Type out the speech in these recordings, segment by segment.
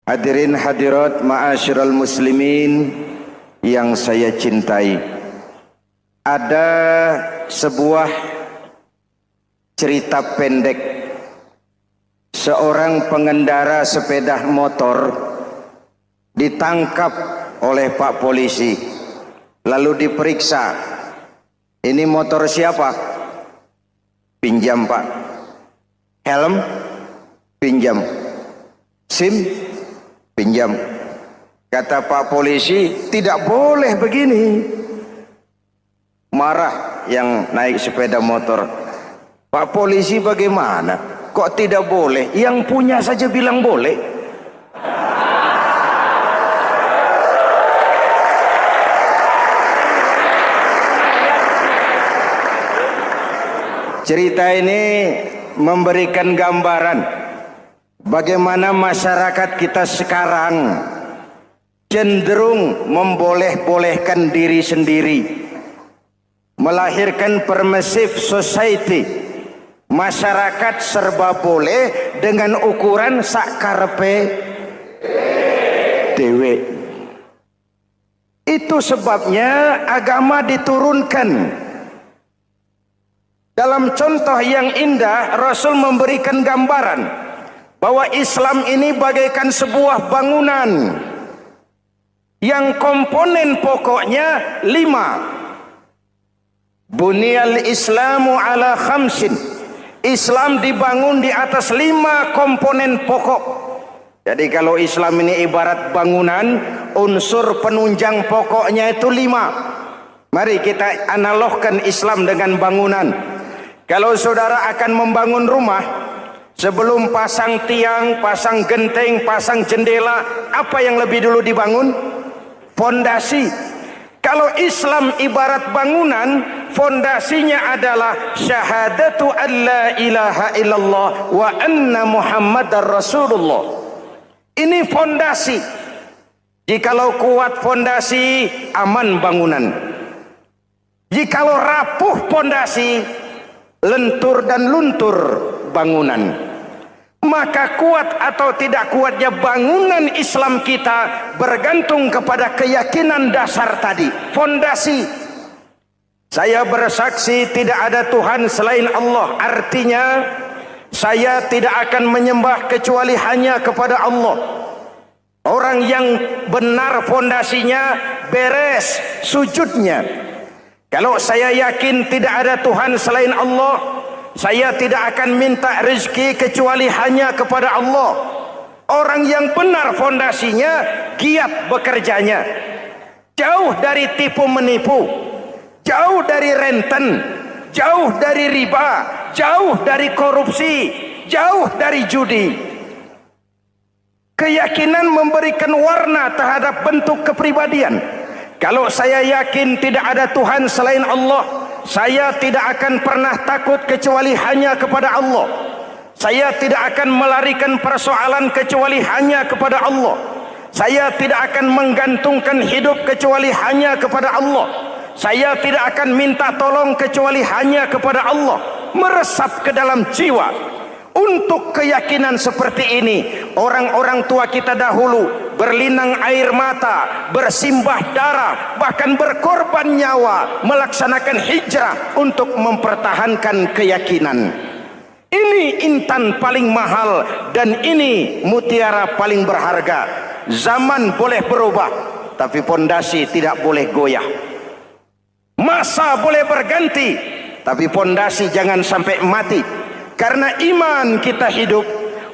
Hadirin hadirat ma'asyiral muslimin yang saya cintai, ada sebuah cerita pendek. Seorang pengendara sepeda motor ditangkap oleh Pak Polisi, lalu diperiksa. Ini motor siapa? Pinjam Pak. Helm? Pinjam. SIM? Pinjam. Kata Pak Polisi, tidak boleh begini. Marah yang naik sepeda motor. Pak Polisi bagaimana? Kok tidak boleh? Yang punya saja bilang boleh. Cerita ini memberikan gambaran bagaimana masyarakat kita sekarang cenderung memboleh-bolehkan diri sendiri, melahirkan permissive society. Masyarakat serba boleh dengan ukuran sakarepe dewe. Itu sebabnya agama diturunkan. Dalam contoh yang indah, Rasul memberikan gambaran bahwa Islam ini bagaikan sebuah bangunan yang komponen pokoknya 5. Bunyal Islamu ala khamsin. Islam dibangun di atas 5 komponen pokok. Jadi kalau Islam ini ibarat bangunan, unsur penunjang pokoknya itu 5. Mari kita analogkan Islam dengan bangunan. Kalau saudara akan membangun rumah, sebelum pasang tiang, pasang genteng, pasang jendela, apa yang lebih dulu dibangun? Fondasi. Kalau Islam ibarat bangunan, fondasinya adalah syahadatu an la ilaha illallah wa anna muhammadar rasulullah. Ini fondasi. Jikalau kuat fondasi, aman bangunan. Jikalau rapuh fondasi, lentur dan luntur bangunan. Maka kuat atau tidak kuatnya bangunan Islam kita bergantung kepada keyakinan dasar tadi, fondasi. Saya bersaksi tidak ada Tuhan selain Allah, artinya saya tidak akan menyembah kecuali hanya kepada Allah. Orang yang benar fondasinya beres sujudnya. Kalau saya yakin tidak ada Tuhan selain Allah, saya tidak akan minta rezeki kecuali hanya kepada Allah. Orang yang benar fondasinya, giat bekerjanya, jauh dari tipu menipu, jauh dari renten, jauh dari riba, jauh dari korupsi, jauh dari judi. Keyakinan memberikan warna terhadap bentuk kepribadian. Kalau saya yakin tidak ada Tuhan selain Allah, saya tidak akan pernah takut kecuali hanya kepada Allah. Saya tidak akan melarikan persoalan kecuali hanya kepada Allah. Saya tidak akan menggantungkan hidup kecuali hanya kepada Allah. Saya tidak akan minta tolong kecuali hanya kepada Allah. Meresap ke dalam jiwa. Untuk keyakinan seperti ini, orang-orang tua kita dahulu berlinang air mata, bersimbah darah, bahkan berkorban nyawa, melaksanakan hijrah untuk mempertahankan keyakinan. Ini intan paling mahal dan ini mutiara paling berharga. Zaman boleh berubah, tapi fondasi tidak boleh goyah. Masa boleh berganti, tapi fondasi jangan sampai mati. Karena iman kita hidup,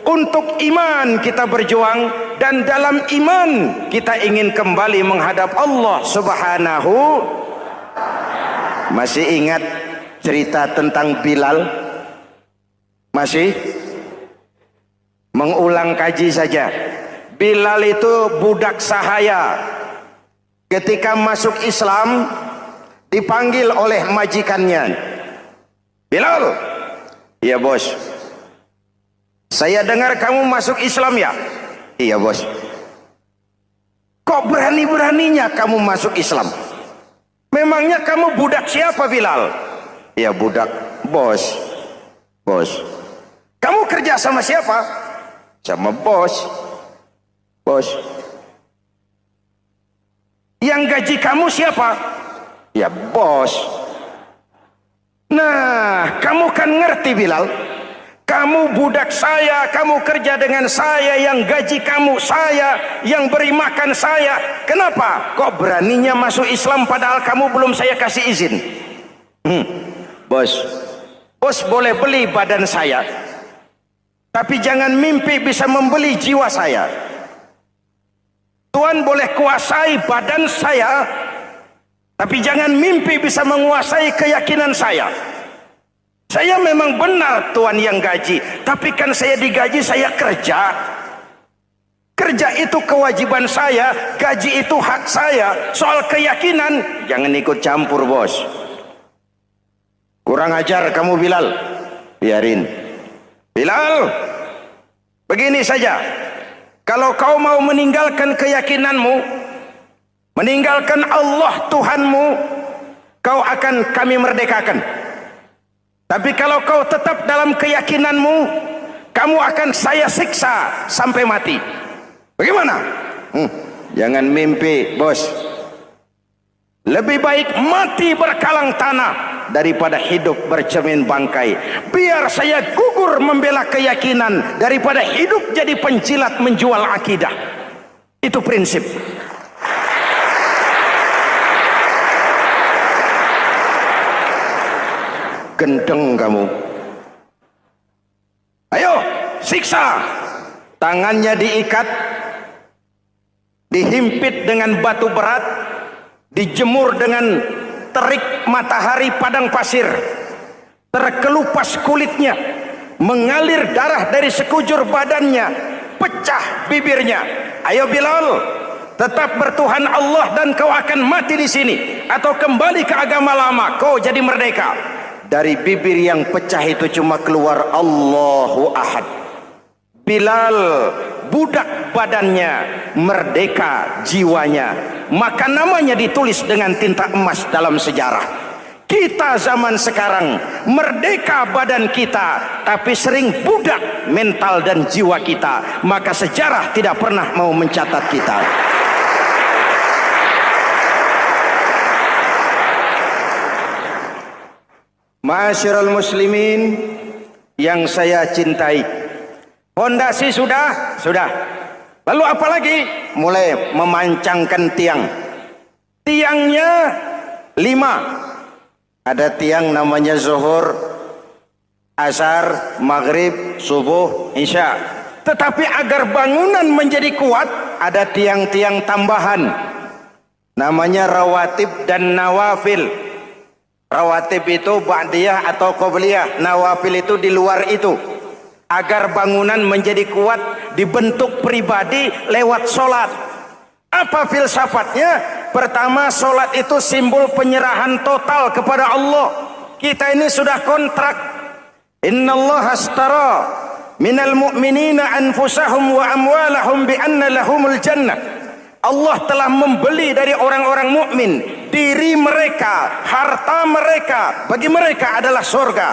untuk iman kita berjuang, dan dalam iman kita ingin kembali menghadap Allah Subhanahu. Masih ingat cerita tentang Bilal? Masih? Mengulang kaji saja. Bilal itu budak sahaya. Ketika masuk Islam, dipanggil oleh majikannya. Bilal, iya bos. Saya dengar kamu masuk Islam ya? Iya bos. Kok berani-beraninya kamu masuk Islam? Memangnya kamu budak siapa Bilal? Iya budak bos. Bos. Kamu kerja sama siapa? Sama bos. bos. Yang gaji kamu siapa? Ya bos. Nah, kamu kan ngerti Bilal, kamu budak saya, kamu kerja dengan saya, yang gaji kamu saya, yang beri makan saya. Kenapa kok beraninya masuk Islam padahal kamu belum saya kasih izin? Bos, bos boleh beli badan saya, tapi jangan mimpi bisa membeli jiwa saya. Tuhan boleh kuasai badan saya, tapi jangan mimpi bisa menguasai keyakinan saya. Saya memang benar Tuhan yang gaji, tapi kan saya digaji, saya kerja. Kerja itu kewajiban saya, gaji itu hak saya. Soal keyakinan, jangan ikut campur bos. Kurang ajar kamu Bilal. Biarin. Bilal, begini saja. Kalau kau mau meninggalkan keyakinanmu, meninggalkan Allah Tuhanmu, kau akan kami merdekakan. Tapi kalau kau tetap dalam keyakinanmu, kamu akan saya siksa sampai mati. Bagaimana? Jangan mimpi bos. Lebih baik mati berkalang tanah daripada hidup bercermin bangkai. Biar saya gugur membela keyakinan daripada hidup jadi penjilat menjual akidah. Itu prinsip. Gendeng kamu. Ayo siksa. Tangannya diikat, dihimpit dengan batu berat, dijemur dengan terik matahari padang pasir, terkelupas kulitnya, mengalir darah dari sekujur badannya, pecah bibirnya. Ayo Bilal, tetap bertuhan Allah dan kau akan mati di sini, atau kembali ke agama lama, kau jadi merdeka. Dari bibir yang pecah itu cuma keluar Allahu Ahad. Bilal budak badannya, merdeka jiwanya, maka namanya ditulis dengan tinta emas dalam sejarah. Kita zaman sekarang merdeka badan kita, tapi sering budak mental dan jiwa kita, maka sejarah tidak pernah mau mencatat kita. Ma'asyiral muslimin yang saya cintai, fondasi sudah. Lalu apa lagi? Mulai memancangkan tiang. Tiangnya 5. Ada tiang namanya zuhur, asar, maghrib, subuh, isya. Tetapi agar bangunan menjadi kuat, ada tiang-tiang tambahan. Namanya rawatib dan nawafil. Rawatib itu ba'diyah atau qobliyah, nawafil itu di luar itu. Agar bangunan menjadi kuat, dibentuk pribadi lewat sholat. Apa filsafatnya? Pertama, sholat itu simbol penyerahan total kepada Allah. Kita ini sudah kontrak. Innallaha astara minal mu'minina anfusahum wa amwalahum bi anna lahumul jannah. Allah telah membeli dari orang-orang mukmin diri mereka, harta mereka, bagi mereka adalah surga.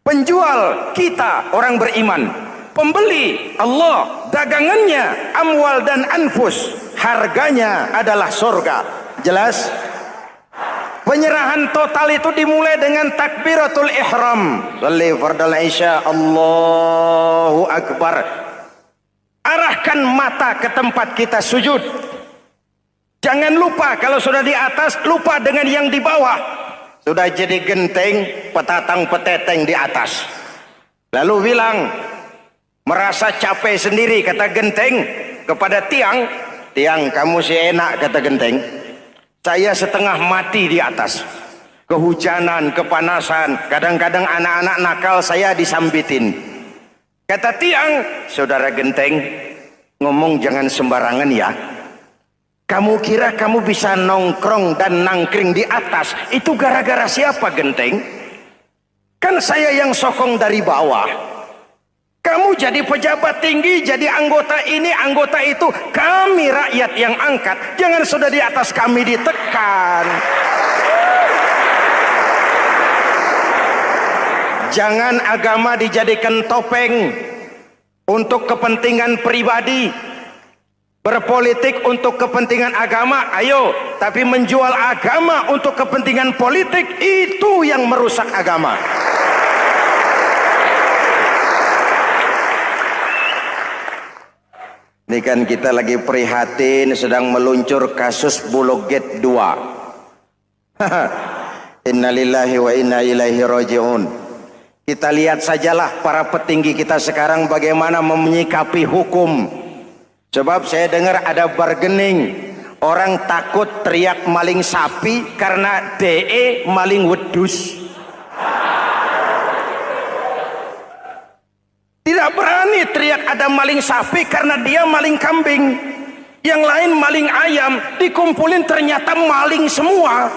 Penjual kita orang beriman, pembeli Allah, dagangannya amwal dan anfus, harganya adalah surga. Jelas? Penyerahan total itu dimulai dengan takbiratul ihram. Shalli fardal isya, Allahu akbar. Arahkan mata ke tempat kita sujud. Jangan lupa kalau sudah di atas, lupa dengan yang di bawah. Sudah jadi genteng, petatang peteteng di atas. Lalu bilang, merasa capek sendiri, kata genteng kepada tiang. Tiang, kamu sih enak, kata genteng. Saya setengah mati di atas. Kehujanan, kepanasan, kadang-kadang anak-anak nakal saya disambitin. Kata tiang, saudara genteng, ngomong jangan sembarangan ya. Kamu kira kamu bisa nongkrong dan nangkring di atas, itu gara-gara siapa genteng? Kan saya yang sokong dari bawah. Kamu jadi pejabat tinggi, jadi anggota ini, anggota itu. Kami rakyat yang angkat, jangan sudah di atas kami ditekan. Jangan agama dijadikan topeng untuk kepentingan pribadi. Berpolitik untuk kepentingan agama, ayo. Tapi menjual agama untuk kepentingan politik, itu yang merusak agama. Ini kan kita lagi prihatin sedang meluncur kasus Bulog Gate 2. Innalillahi wa inna ilaihi raji'un. Kita lihat sajalah para petinggi kita sekarang bagaimana menyikapi hukum. Sebab saya dengar ada bargaining, orang takut teriak maling sapi karena DE maling wedus. Tidak berani teriak ada maling sapi karena dia maling kambing. Yang lain maling ayam, dikumpulin ternyata maling semua.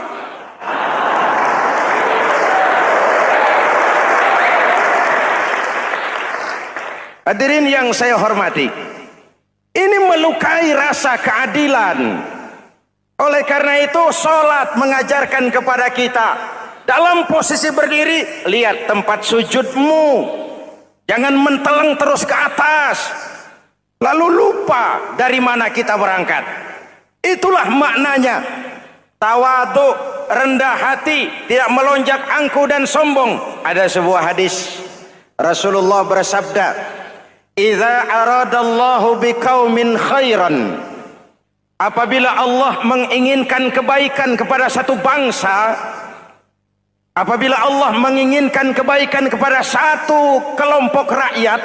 Hadirin yang saya hormati, ini melukai rasa keadilan. Oleh karena itu sholat mengajarkan kepada kita, dalam posisi berdiri, lihat tempat sujudmu. Jangan menteleng terus ke atas, lalu lupa dari mana kita berangkat. Itulah maknanya tawadhu, rendah hati, tidak melonjak angku dan sombong. Ada sebuah hadis Rasulullah bersabda, "Idza aradallahu biqaumin khairan." Apabila Allah menginginkan kebaikan kepada satu bangsa, apabila Allah menginginkan kebaikan kepada satu kelompok rakyat,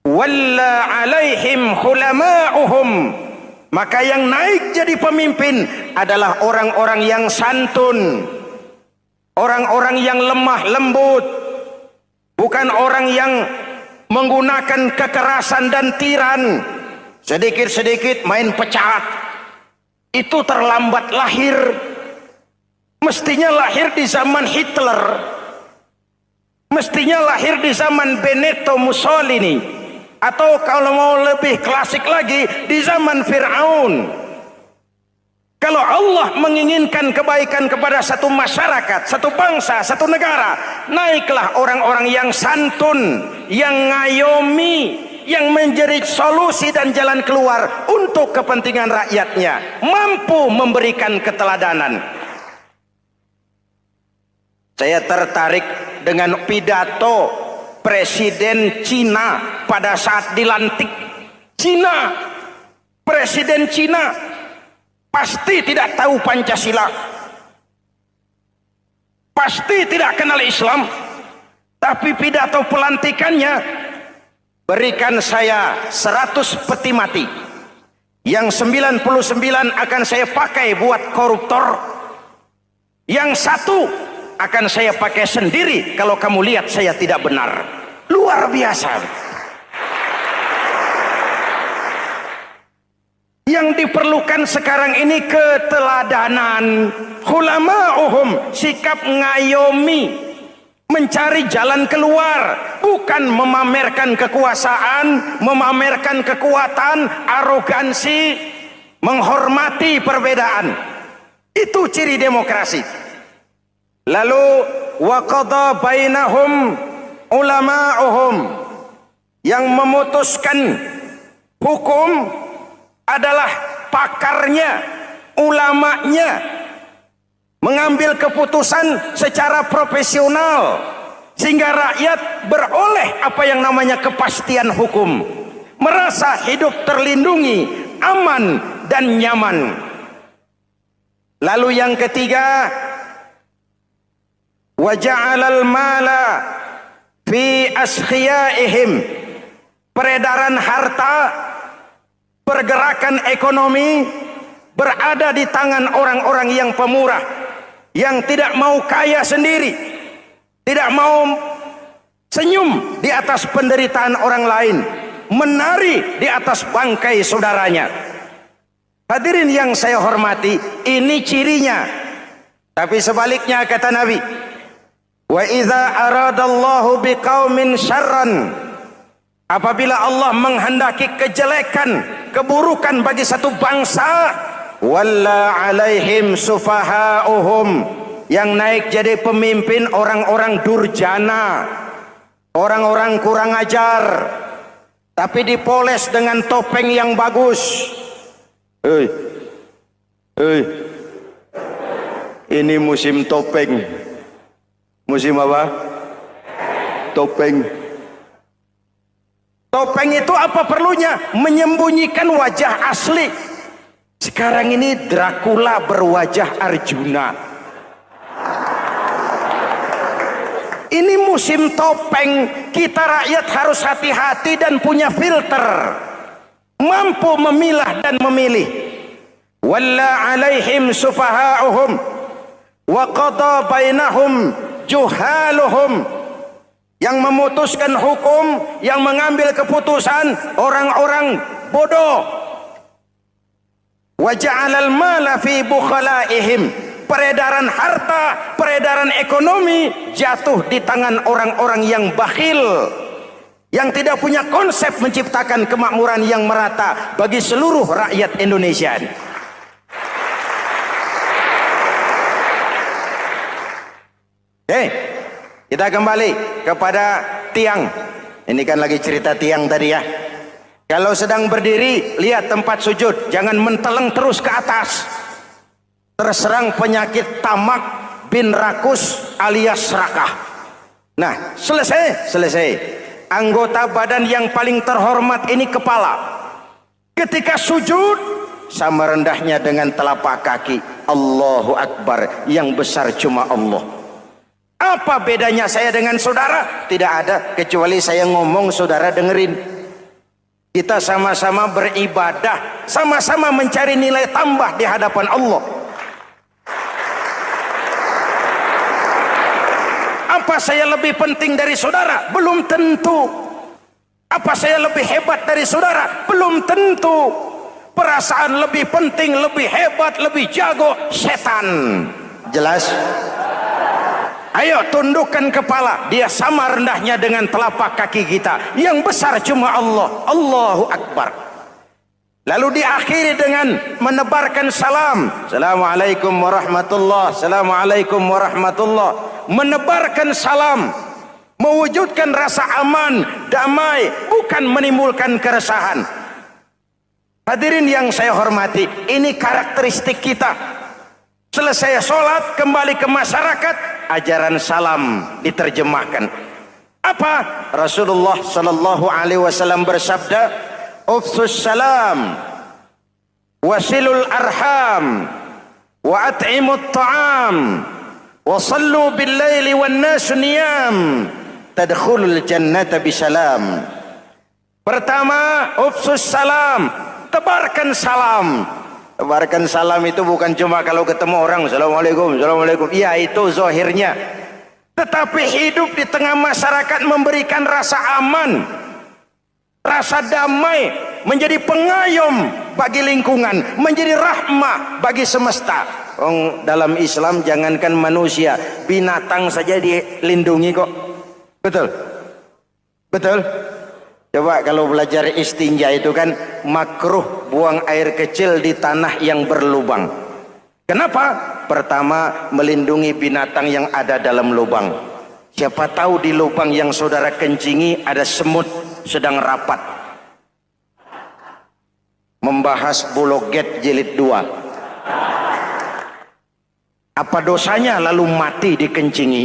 walla alaihim khulama'uhum, maka yang naik jadi pemimpin adalah orang-orang yang santun, orang-orang yang lemah lembut, bukan orang yang menggunakan kekerasan dan tiran. Sedikit-sedikit main pecat, itu terlambat lahir. Mestinya lahir di zaman Hitler, mestinya lahir di zaman Benito Mussolini, atau kalau mau lebih klasik lagi di zaman Fir'aun. Kalau Allah menginginkan kebaikan kepada satu masyarakat, satu bangsa, satu negara, naiklah orang-orang yang santun, yang ngayomi, yang menjadi solusi dan jalan keluar untuk kepentingan rakyatnya, mampu memberikan keteladanan. Saya tertarik dengan pidato Presiden Cina pada saat dilantik. Cina, Presiden Cina pasti tidak tahu Pancasila, pasti tidak kenal Islam, tapi pidato pelantikannya, berikan saya 100 peti mati, yang 99 akan saya pakai buat koruptor, yang satu akan saya pakai sendiri kalau kamu lihat saya tidak benar. Luar biasa. Yang diperlukan sekarang ini keteladanan, hulama'uhum, sikap ngayomi, mencari jalan keluar, bukan memamerkan kekuasaan, memamerkan kekuatan, arogansi, menghormati perbedaan. Itu ciri demokrasi. Lalu waqadha bainahum ulama'uhum, yang memutuskan hukum adalah pakarnya, ulamanya, mengambil keputusan secara profesional sehingga rakyat beroleh apa yang namanya kepastian hukum, merasa hidup terlindungi, aman dan nyaman. Lalu yang ketiga, wa ja'alal mala fi askhiyaihim, peredaran harta, pergerakan ekonomi berada di tangan orang-orang yang pemurah, yang tidak mau kaya sendiri, tidak mau senyum di atas penderitaan orang lain, menari di atas bangkai saudaranya. Hadirin yang saya hormati, ini cirinya. Tapi sebaliknya kata Nabi, wa idza aradallahu biqaumin syarran, apabila Allah menghendaki kejelekan, keburukan bagi satu bangsa, walla alaihim sufaha'uhum, yang naik jadi pemimpin orang-orang durjana, orang-orang kurang ajar, tapi dipoles dengan topeng yang bagus. Hei, hei, ini musim topeng. Musim apa? Topeng. Topeng itu apa perlunya? Menyembunyikan wajah asli. Sekarang ini Dracula berwajah Arjuna. Ini musim topeng. Kita rakyat harus hati-hati dan punya filter, mampu memilah dan memilih. Walla alaihim sufaha'uhum wa qada bainahum juhaluhum. Yang memutuskan hukum, yang mengambil keputusan orang-orang bodoh. Wa ja'alal mala fi bukhalaihim. Peredaran harta, peredaran ekonomi jatuh di tangan orang-orang yang bakhil, yang tidak punya konsep menciptakan kemakmuran yang merata bagi seluruh rakyat Indonesia. Kita kembali kepada tiang. Ini kan lagi cerita tiang tadi ya. Kalau sedang berdiri, lihat tempat sujud, jangan menteleng terus ke atas. Terserang penyakit tamak bin rakus alias serakah. Nah, selesai. Anggota badan yang paling terhormat ini kepala. Ketika sujud, sama rendahnya dengan telapak kaki. Allahu Akbar, yang besar cuma Allah. Apa bedanya saya dengan saudara? Tidak ada, kecuali saya ngomong saudara dengerin. Kita sama-sama beribadah, sama-sama mencari nilai tambah di hadapan Allah. Apa saya lebih penting dari saudara? Belum tentu. Apa saya lebih hebat dari saudara? Belum tentu. Perasaan lebih penting, lebih hebat, lebih jago setan. Jelas? Ayo tundukkan kepala. Dia sama rendahnya dengan telapak kaki kita. Yang besar cuma Allah. Allahu Akbar. Lalu diakhiri dengan menebarkan salam. Assalamualaikum warahmatullah. Assalamualaikum warahmatullah. Menebarkan salam, mewujudkan rasa aman, damai, bukan menimbulkan keresahan. Hadirin yang saya hormati, ini karakteristik kita. Selesai sholat, kembali ke masyarakat, ajaran salam diterjemahkan. Apa? Rasulullah sallallahu alaihi wasallam bersabda, "Ufsus salam, wasilul arham, wa at'imut ta'am, wa sallu bil laili wan nas niyam, tadkhulul jannata bisalam." Pertama, ufsus salam, tebarkan salam. Tebarkan salam itu bukan cuma kalau ketemu orang assalamualaikum, assalamualaikum. Ya, itu zahirnya. Tetapi hidup di tengah masyarakat memberikan rasa aman, rasa damai, menjadi pengayom bagi lingkungan, menjadi rahmah bagi semesta. Dalam Islam jangankan manusia, binatang saja dilindungi kok. Betul? Betul? Coba kalau belajar istinja itu kan makruh buang air kecil di tanah yang berlubang. Kenapa? Pertama, melindungi binatang yang ada dalam lubang. Siapa tahu di lubang yang saudara kencingi ada semut sedang rapat. Membahas Buloget jilid 2. Apa dosanya lalu mati dikencingi?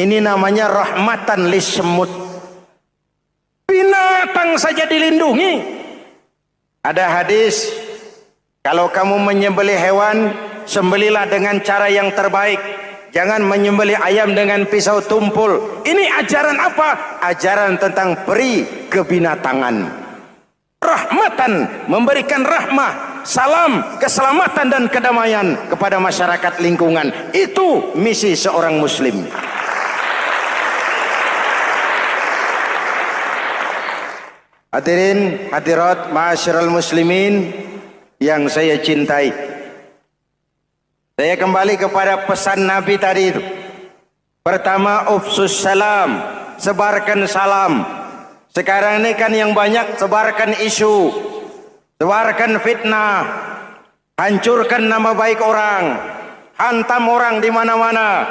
Ini namanya rahmatan lis semut. Binatang saja dilindungi. Ada hadis, kalau kamu menyembelih hewan, sembelilah dengan cara yang terbaik. Jangan menyembelih ayam dengan pisau tumpul. Ini ajaran apa? Ajaran tentang peri kebinatangan. Rahmatan, memberikan rahmah, salam, keselamatan dan kedamaian kepada masyarakat lingkungan. Itu misi seorang muslim. Hadirin hadirat ma'asyiral muslimin yang saya cintai, saya kembali kepada pesan Nabi tadi itu. Pertama, ufsus salam, sebarkan salam. Sekarang ini kan yang banyak sebarkan isu, sebarkan fitnah, hancurkan nama baik orang, hantam orang di mana-mana.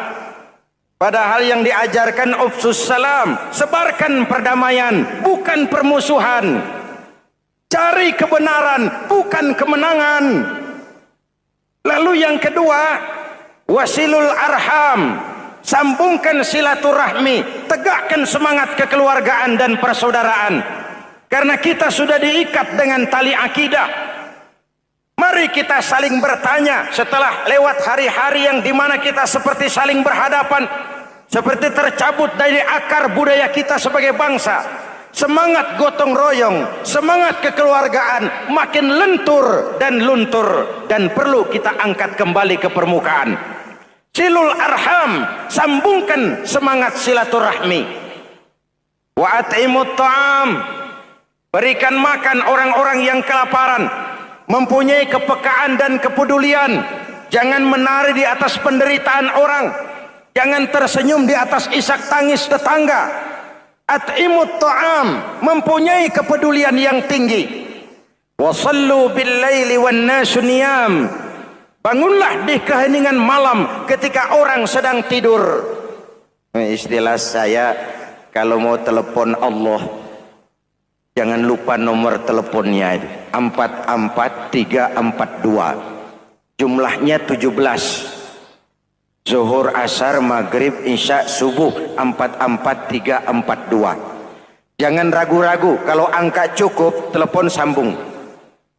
Padahal yang diajarkan ufsus salam, sebarkan perdamaian, bukan permusuhan. Cari kebenaran, bukan kemenangan. Lalu yang kedua, wasilul arham, sambungkan silaturahmi, tegakkan semangat kekeluargaan dan persaudaraan. Karena kita sudah diikat dengan tali akidah. Mari kita saling bertanya setelah lewat hari-hari yang dimana kita seperti saling berhadapan, seperti tercabut dari akar budaya kita sebagai bangsa. Semangat gotong royong, semangat kekeluargaan makin lentur dan luntur, dan perlu kita angkat kembali ke permukaan. Silul arham, sambungkan semangat silaturahmi. Wa at'imut ta'am, berikan makan orang-orang yang kelaparan. Mempunyai kepekaan dan kepedulian. Jangan menari di atas penderitaan orang, jangan tersenyum di atas isak tangis tetangga. At'imut ta'am, mempunyai kepedulian yang tinggi. Wasallu bil laili wan nasu niyam, bangunlah di keheningan malam ketika orang sedang tidur. Istilah saya, kalau mau telepon Allah, jangan lupa nomor teleponnya itu 44342. Jumlahnya 17. Zuhur, asar, maghrib, isya, subuh 44342. Jangan ragu-ragu, kalau angka cukup telepon sambung.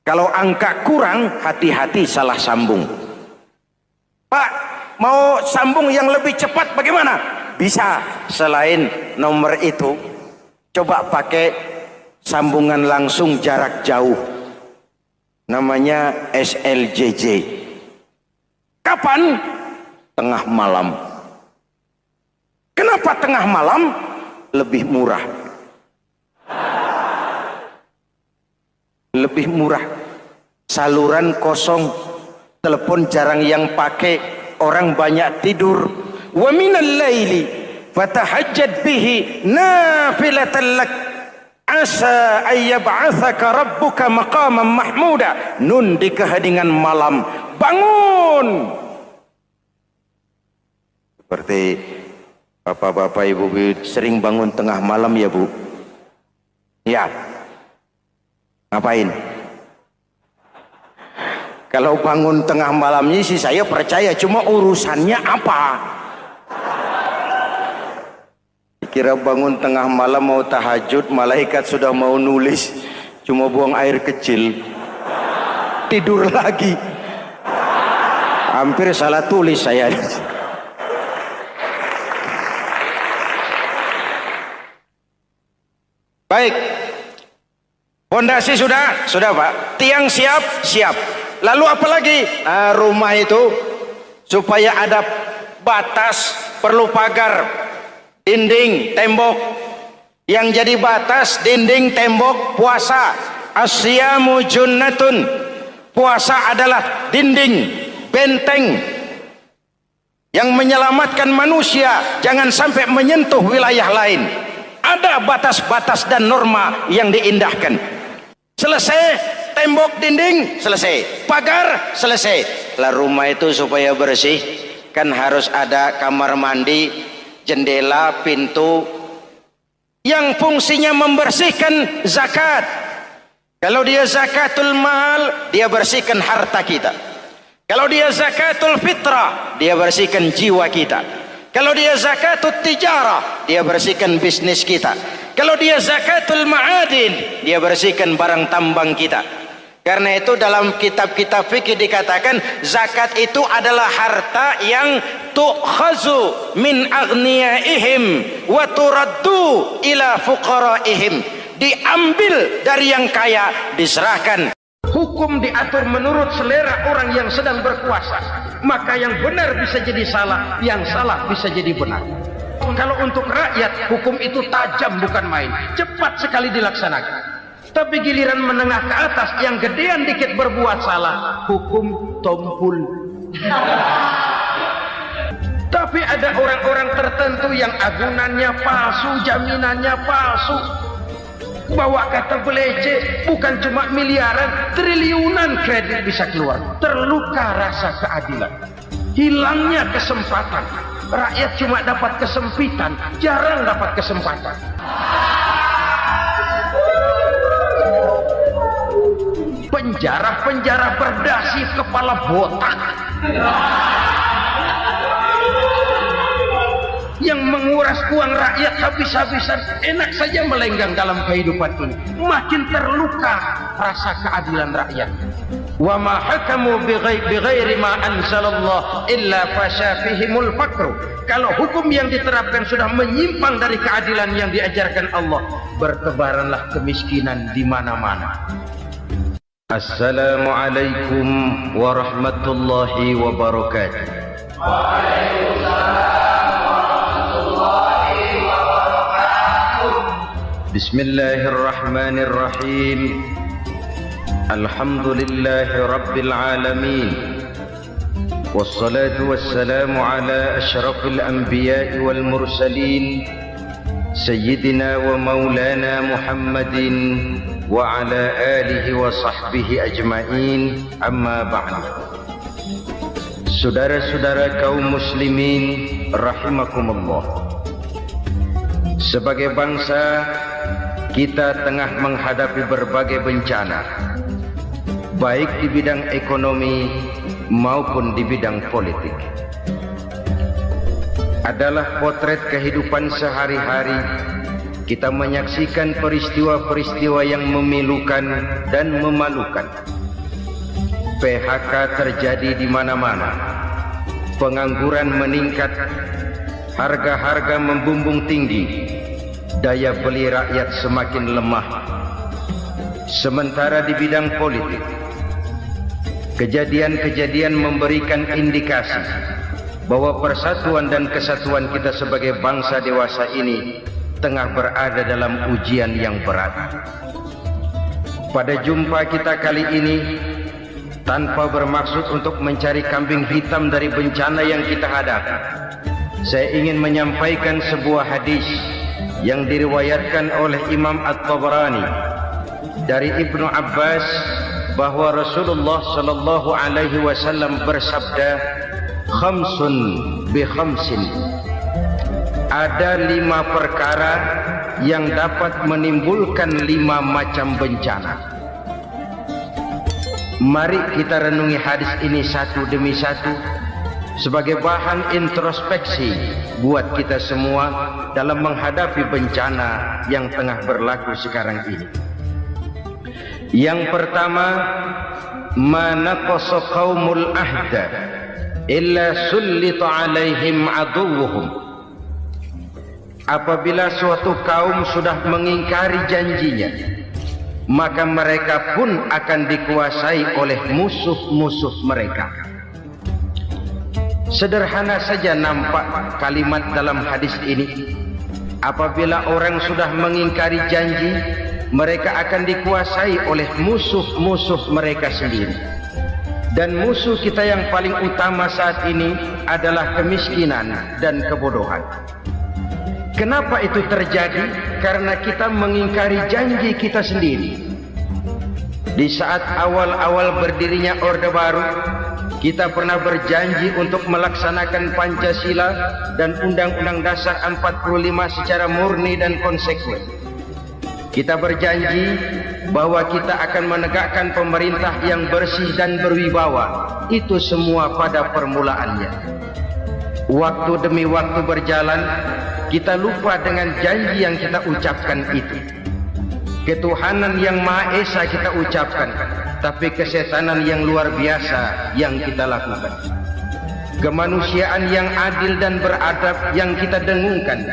Kalau angka kurang, hati-hati salah sambung. Pak, mau sambung yang lebih cepat bagaimana? Bisa. Selain nomor itu, coba pakai sambungan langsung jarak jauh, namanya SLJJ. Kapan? Tengah malam. Kenapa tengah malam? Lebih murah. Lebih murah. Saluran kosong, telepon jarang yang pakai, orang banyak tidur. Wa minal laili fatahajjad bihi nafilatan lak asa ayyab'atsaka rabbuka maqaman mahmuda. Nun di keheningan malam, bangun. Seperti bapak-bapak, ibu-ibu sering bangun tengah malam ya Bu? Ya. Ngapain? Kalau bangun tengah malamnya sih saya percaya, cuma urusannya apa? Kira bangun tengah malam mau tahajud, malaikat sudah mau nulis, cuma buang air kecil, tidur lagi. Hampir salah tulis saya. Baik, fondasi sudah Pak, tiang siap, lalu apa lagi? Nah, rumah itu supaya ada batas, perlu pagar, dinding, tembok. Yang jadi batas, dinding, tembok, puasa. Asyamu junnatun, puasa adalah dinding, benteng yang menyelamatkan manusia jangan sampai menyentuh wilayah lain. Ada batas-batas dan norma yang diindahkan. Selesai, tembok, dinding, selesai. Pagar, selesai. Lah rumah itu supaya bersih, kan harus ada kamar mandi, jendela, pintu, yang fungsinya membersihkan zakat. Kalau dia zakatul mal, dia bersihkan harta kita. Kalau dia zakatul fitrah, dia bersihkan jiwa kita. Kalau dia zakatul tijarah, dia bersihkan bisnis kita. Kalau dia zakatul ma'adin, dia bersihkan barang tambang kita. Karena itu dalam kitab-kitab fikih dikatakan zakat itu adalah harta yang tu'khazu min aghniyaihim wa turaddu ila fuqaraihim. Diambil dari yang kaya, diserahkan. Hukum diatur menurut selera orang yang sedang berkuasa. Maka yang benar bisa jadi salah, yang salah bisa jadi benar. Kalau untuk rakyat, hukum itu tajam bukan main, cepat sekali dilaksanakan. Tapi giliran menengah ke atas, yang gedean dikit berbuat salah, hukum tompul. Tapi ada orang-orang tertentu yang agunannya palsu, jaminannya palsu, bawa kata belece, bukan cuma miliaran, triliunan kredit bisa keluar. Terluka rasa keadilan, hilangnya kesempatan. rakyat cuma dapat kesempitan, jarang dapat kesempatan. Penjara berdasi kepala botak yang menguras uang rakyat habis-habisan, enak saja melenggang dalam kehidupan ini. Makin terluka rasa keadilan rakyat. Wa ma hakamu bighairi ma anzalallah illa fasha fihimul faqru. Kalau hukum yang diterapkan sudah menyimpang dari keadilan yang diajarkan Allah, bertebaranlah kemiskinan di mana-mana. Assalamualaikum warahmatullahi wabarakatuh. Waalaikumsalam warahmatullahi wabarakatuh. Bismillahirrahmanirrahim. Alhamdulillahi rabbil alamin. Wassalatu wassalamu ala asyrafil anbiya'i wal mursalin Sayyidina wa maulana Muhammadin wa ala alihi wa sahbihi ajma'in, amma ba'd. Saudara-saudara kaum muslimin rahimakumullah, sebagai bangsa kita tengah menghadapi berbagai bencana, baik di bidang ekonomi maupun di bidang politik. Adalah potret kehidupan sehari-hari. Kita menyaksikan peristiwa-peristiwa yang memilukan dan memalukan. PHK terjadi di mana-mana. Pengangguran meningkat, harga-harga membumbung tinggi, daya beli rakyat semakin lemah. Sementara di bidang politik, kejadian-kejadian memberikan indikasi bahwa persatuan dan kesatuan kita sebagai bangsa dewasa ini tengah berada dalam ujian yang berat. Pada jumpa kita kali ini, tanpa bermaksud untuk mencari kambing hitam dari bencana yang kita hadapi, saya ingin menyampaikan sebuah hadis yang diriwayatkan oleh Imam At-Tabrani dari Ibnu Abbas bahwa Rasulullah sallallahu alaihi wasallam bersabda, khamsun bi khamsin. Ada 5 perkara yang dapat menimbulkan 5 macam bencana. Mari kita renungi hadis ini satu demi satu sebagai bahan introspeksi buat kita semua dalam menghadapi bencana yang tengah berlaku sekarang ini. Yang pertama, manaqasa qaumul ahda illa sullita alaihim aduwwuhum. Apabila suatu kaum sudah mengingkari janjinya, maka mereka pun akan dikuasai oleh musuh-musuh mereka. Sederhana saja nampak kalimat dalam hadis ini. Apabila orang sudah mengingkari janji, mereka akan dikuasai oleh musuh-musuh mereka sendiri. Dan musuh kita yang paling utama saat ini adalah kemiskinan dan kebodohan. Kenapa itu terjadi? Karena kita mengingkari janji kita sendiri. Di saat awal-awal berdirinya Orde Baru, kita pernah berjanji untuk melaksanakan Pancasila dan Undang-Undang Dasar 45 secara murni dan konsekuen. Kita berjanji bahwa kita akan menegakkan pemerintah yang bersih dan berwibawa. Itu semua pada permulaannya. Waktu demi waktu berjalan, kita lupa dengan janji yang kita ucapkan itu. Ketuhanan yang Maha Esa kita ucapkan, tapi kesetanan yang luar biasa yang kita lakukan. Kemanusiaan yang adil dan beradab yang kita dengungkan,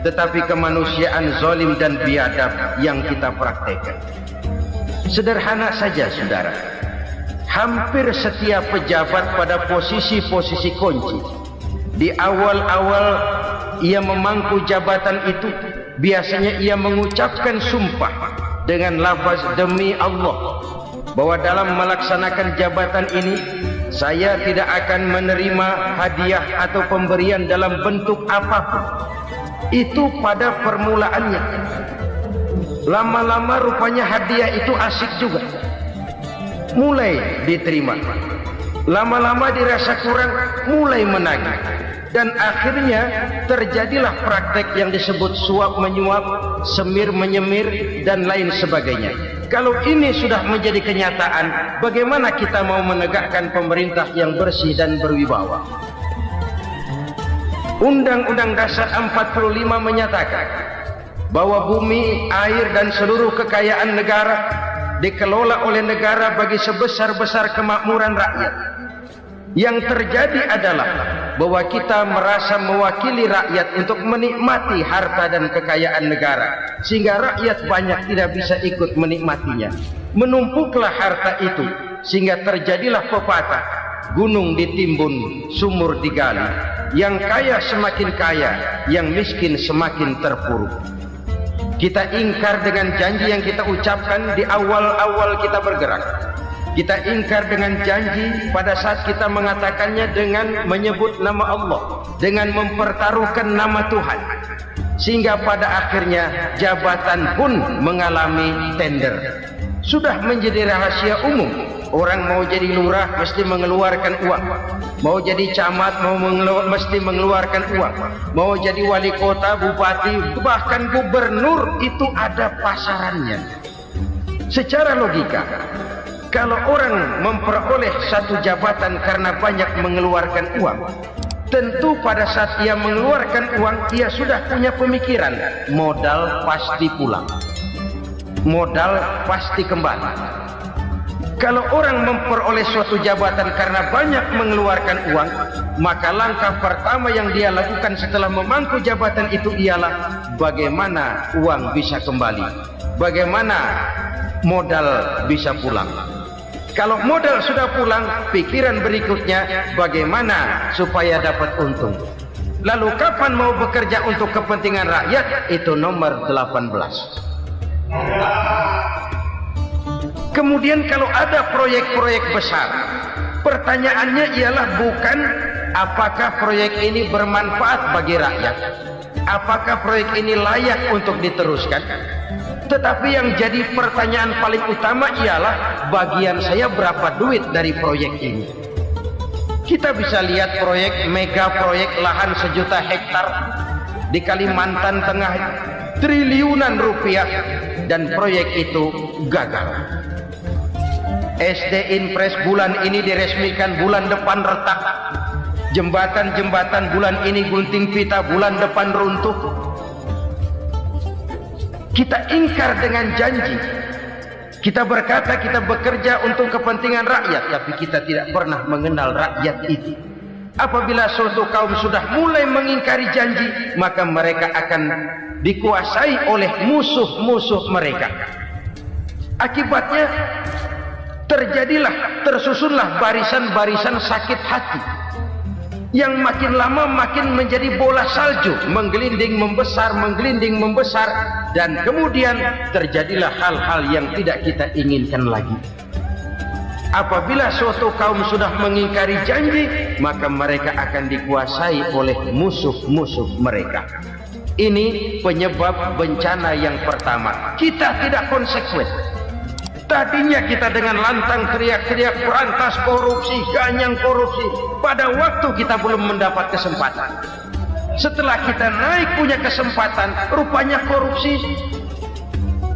tetapi kemanusiaan zalim dan biadab yang kita praktekkan. Sederhana saja saudara, hampir setiap pejabat pada posisi-posisi kunci, di awal-awal ia memangku jabatan itu, biasanya ia mengucapkan sumpah dengan lafaz demi Allah bahwa dalam melaksanakan jabatan ini saya tidak akan menerima hadiah atau pemberian dalam bentuk apapun. Itu pada permulaannya. Lama-lama rupanya hadiah itu asik juga, mulai diterima. Lama-lama dirasa kurang, mulai menagih. dan akhirnya terjadilah praktek yang disebut suap menyuap, semir menyemir, dan lain sebagainya. Kalau ini sudah menjadi kenyataan, bagaimana kita mau menegakkan pemerintah yang bersih dan berwibawa? Undang-Undang Dasar 45 menyatakan bahwa bumi, air, dan seluruh kekayaan negara dikelola oleh negara bagi sebesar-besar kemakmuran rakyat. Yang terjadi adalah bahwa kita merasa mewakili rakyat untuk menikmati harta dan kekayaan negara, sehingga rakyat banyak tidak bisa ikut menikmatinya. Menumpuklah harta itu sehingga terjadilah pepatah, gunung ditimbun, sumur digali. Yang kaya semakin kaya, yang miskin semakin terpuruk. Kita ingkar dengan janji yang kita ucapkan di awal-awal kita bergerak. Kita ingkar dengan janji pada saat kita mengatakannya dengan menyebut nama Allah, dengan mempertaruhkan nama Tuhan, sehingga pada akhirnya jabatan pun mengalami tender. Sudah menjadi rahasia umum, orang mau jadi lurah mesti mengeluarkan uang, mau jadi camat mesti mengeluarkan uang, mau jadi wali kota, bupati, bahkan gubernur, itu ada pasarannya. Secara logika, kalau orang memperoleh satu jabatan karena banyak mengeluarkan uang, tentu pada saat ia mengeluarkan uang, ia sudah punya pemikiran, modal pasti pulang, modal pasti kembali. Kalau orang memperoleh suatu jabatan karena banyak mengeluarkan uang, maka langkah pertama yang dia lakukan setelah memangku jabatan itu ialah bagaimana uang bisa kembali, bagaimana modal bisa pulang. Kalau modal sudah pulang, pikiran berikutnya bagaimana supaya dapat untung. Lalu kapan mau bekerja untuk kepentingan rakyat? Itu nomor 18. Kemudian kalau ada proyek-proyek besar, pertanyaannya ialah bukan apakah proyek ini bermanfaat bagi rakyat, apakah proyek ini layak untuk diteruskan, tetapi yang jadi pertanyaan paling utama ialah bagian saya berapa duit dari proyek ini. Kita bisa lihat proyek, mega proyek lahan 1 juta hektar di Kalimantan Tengah, triliunan rupiah, dan proyek itu gagal. SD Impres bulan ini diresmikan, bulan depan retak. Jembatan-jembatan bulan ini gunting pita, bulan depan runtuh. Kita ingkar dengan janji. Kita berkata kita bekerja untuk kepentingan rakyat, tapi kita tidak pernah mengenal rakyat itu. Apabila suatu kaum sudah mulai mengingkari janji, maka mereka akan dikuasai oleh musuh-musuh mereka. Akibatnya tersusunlah barisan-barisan sakit hati yang makin lama makin menjadi bola salju, menggelinding membesar, dan kemudian terjadilah hal-hal yang tidak kita inginkan lagi. Apabila suatu kaum sudah mengingkari janji, maka mereka akan dikuasai oleh musuh-musuh mereka. Ini penyebab bencana yang pertama. Kita tidak konsekuen. Tadinya kita dengan lantang teriak-teriak berantas korupsi, ganyang korupsi. Pada waktu kita belum mendapat kesempatan. Setelah kita naik punya kesempatan, rupanya korupsi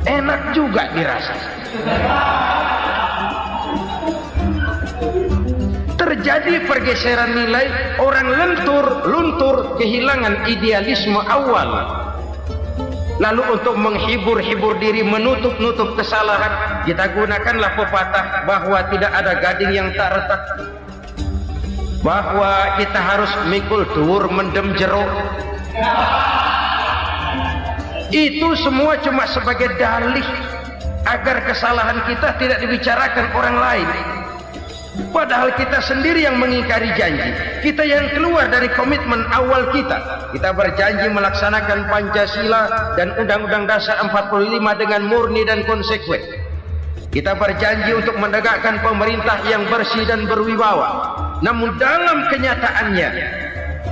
enak juga dirasa. Terjadi pergeseran nilai, orang luntur, kehilangan idealisme awal. Lalu untuk menghibur diri, menutup kesalahan, kita gunakanlah pepatah bahwa tidak ada gading yang tak retak, bahwa kita harus mikul dhuwur mendem jero. Itu semua cuma sebagai dalih agar kesalahan kita tidak dibicarakan orang lain. Padahal kita sendiri yang mengingkari janji. Kita yang keluar dari komitmen awal kita. Kita berjanji melaksanakan Pancasila dan Undang-Undang Dasar 45 dengan murni dan konsekuen. Kita berjanji untuk menegakkan pemerintah yang bersih dan berwibawa. Namun dalam kenyataannya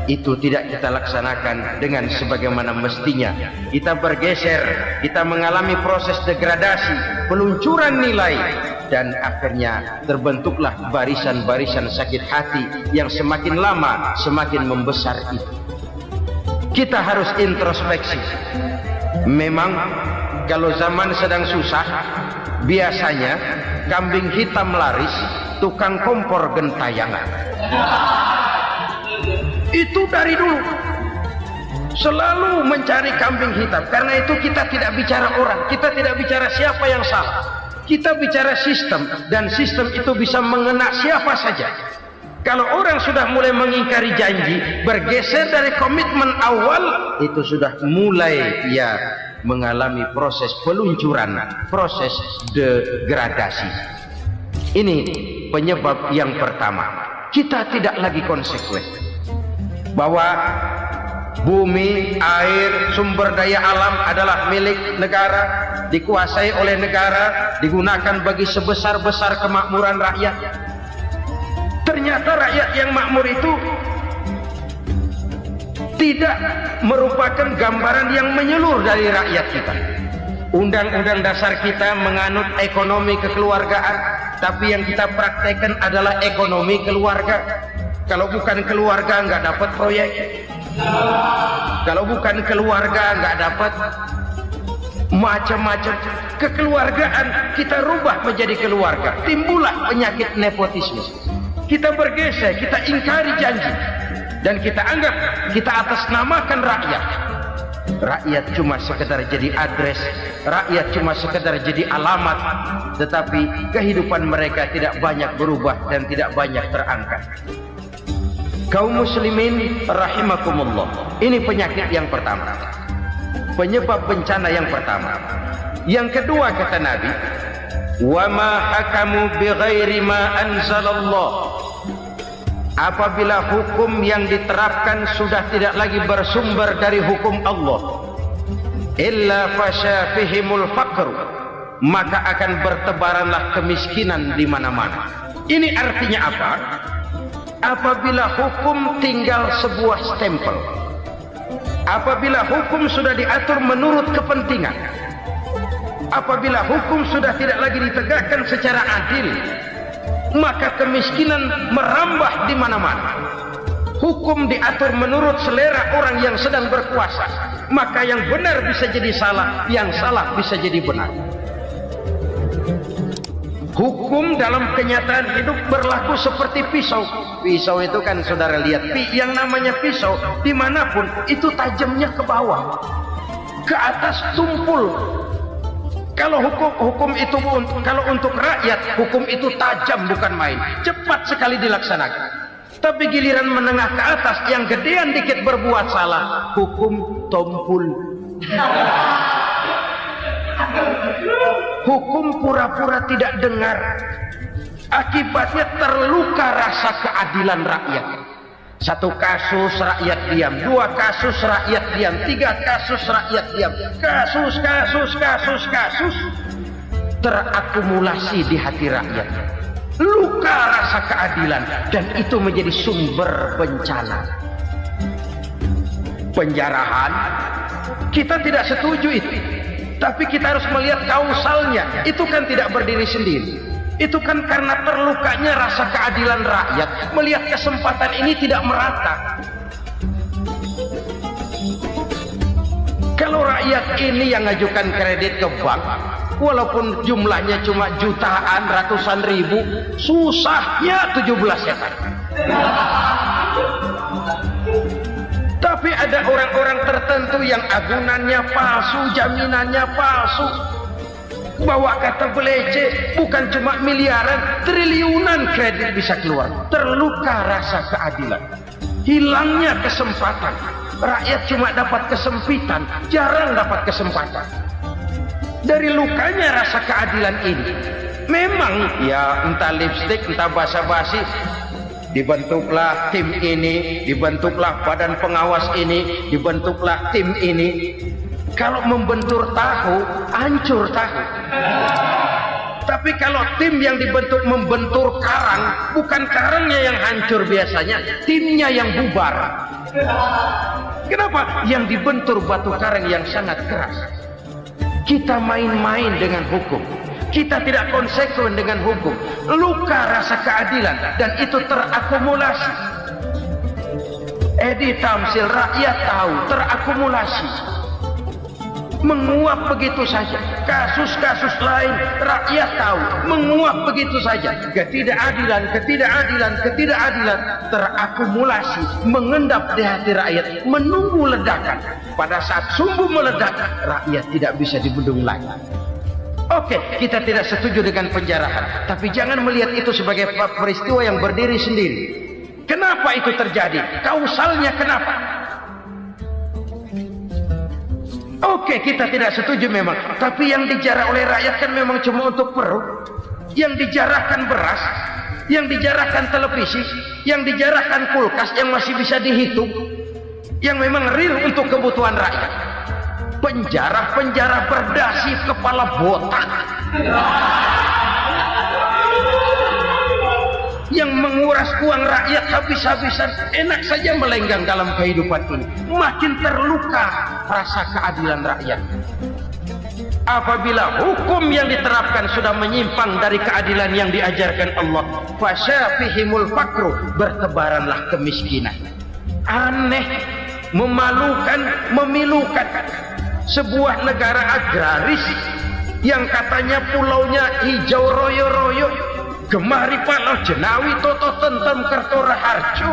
itu tidak kita laksanakan dengan sebagaimana mestinya. Kita bergeser, kita mengalami proses degradasi, peluncuran nilai, dan akhirnya terbentuklah barisan-barisan sakit hati yang semakin lama semakin membesar itu. Kita harus introspeksi. Memang kalau zaman sedang susah, biasanya kambing hitam laris, tukang kompor gentayangan. Itu dari dulu selalu mencari kambing hitam. Karena itu kita tidak bicara orang, kita tidak bicara siapa yang salah, kita bicara sistem, dan sistem itu bisa mengena siapa saja. Kalau orang sudah mulai mengingkari janji, bergeser dari komitmen awal, itu sudah mulai ya mengalami proses peluncuran, proses degradasi. Ini penyebab yang pertama. Kita tidak lagi konsekuen bahwa bumi, air, sumber daya alam adalah milik negara, dikuasai oleh negara, digunakan bagi sebesar-besar kemakmuran rakyat. Ternyata rakyat yang makmur itu tidak merupakan gambaran yang menyeluruh dari rakyat kita. Undang-undang dasar kita menganut ekonomi kekeluargaan, tapi yang kita praktekkan adalah ekonomi keluarga. Kalau bukan keluarga nggak dapat proyek, kalau bukan keluarga nggak dapat macam-macam. Kekeluargaan kita rubah menjadi keluarga, timbullah penyakit nepotisme. Kita bergeser, kita ingkari janji, dan kita anggap kita atasnamakan rakyat. Rakyat cuma sekedar jadi adres, rakyat cuma sekedar jadi alamat, tetapi kehidupan mereka tidak banyak berubah dan tidak banyak terangkat. Kaum muslimin rahimakumullah, ini penyakit yang pertama, penyebab bencana yang pertama. Yang kedua kata Nabi, wa ma hakamu bighairi ma anzalallah. Apabila hukum yang diterapkan sudah tidak lagi bersumber dari hukum Allah, illa fasha fihimul faqr, maka akan bertebaranlah kemiskinan di mana-mana. Ini artinya apa? Apabila hukum tinggal sebuah stempel, apabila hukum sudah diatur menurut kepentingan, apabila hukum sudah tidak lagi ditegakkan secara adil, maka kemiskinan merambah di mana-mana. Hukum diatur menurut selera orang yang sedang berkuasa, maka yang benar bisa jadi salah, yang salah bisa jadi benar. Hukum dalam kenyataan hidup berlaku seperti pisau. Pisau itu kan saudara lihat, yang namanya pisau dimanapun itu tajamnya ke bawah, ke atas tumpul. Kalau hukum itu kalau untuk rakyat, hukum itu tajam bukan main, cepat sekali dilaksanakan. Tapi giliran menengah ke atas yang gedean dikit berbuat salah, hukum tumpul. Hukum pura-pura tidak dengar, akibatnya terluka rasa keadilan rakyat. Satu kasus rakyat diam, dua kasus rakyat diam, tiga kasus rakyat diam, kasus terakumulasi di hati rakyat, luka rasa keadilan, dan itu menjadi sumber bencana. Penjarahan kita tidak setuju itu, tapi kita harus melihat kausalnya. Itu kan tidak berdiri sendiri, itu kan karena terlukanya rasa keadilan rakyat melihat kesempatan ini tidak merata. Kalau rakyat ini yang ngajukan kredit ke bank, walaupun jumlahnya cuma jutaan, ratusan ribu, susahnya 17 setan. Tapi ada orang-orang tertentu yang agunannya palsu, jaminannya palsu, bawa kata belece, bukan cuma miliaran, triliunan kredit bisa keluar. Terluka rasa keadilan, hilangnya kesempatan. Rakyat cuma dapat kesempitan, jarang dapat kesempatan. Dari lukanya rasa keadilan ini, memang ya entah lipstik, entah basa-basi, dibentuklah tim ini, dibentuklah badan pengawas ini, dibentuklah tim ini. Kalau membentur tahu, hancur tahu. Tapi kalau tim yang dibentuk membentur karang, bukan karangnya yang hancur biasanya, timnya yang bubar. Kenapa? Yang dibentur batu karang yang sangat keras. Kita main-main dengan hukum, Kita tidak konsekuen dengan hukum. Luka rasa keadilan dan itu terakumulasi. Edi Tamsil, rakyat tahu, terakumulasi. Menguap begitu saja. Kasus-kasus lain rakyat tahu, menguap begitu saja. Ketidakadilan terakumulasi, mengendap di hati rakyat, menunggu ledakan. Pada saat sumbu meledak, rakyat tidak bisa dibendung lagi. Oke, kita tidak setuju dengan penjarahan, tapi jangan melihat itu sebagai peristiwa yang berdiri sendiri. Kenapa itu terjadi? Kausalnya kenapa? Oke, kita tidak setuju memang, tapi yang dijarah oleh rakyat kan memang cuma untuk perut. Yang dijarahkan beras, yang dijarahkan televisi, yang dijarahkan kulkas yang masih bisa dihitung, yang memang real untuk kebutuhan rakyat. Penjara berdasi kepala botak yang menguras uang rakyat habis-habisan, enak saja melenggang dalam kehidupan ini. Makin terluka rasa keadilan rakyat. Apabila hukum yang diterapkan sudah menyimpang dari keadilan yang diajarkan Allah, fasyafihimul fakru, bertebaranlah kemiskinan. Aneh, memalukan, memilukan. Sebuah negara agraris yang katanya pulaunya hijau royo-royo, gemari palau jenawi toto tentem kertora harjo,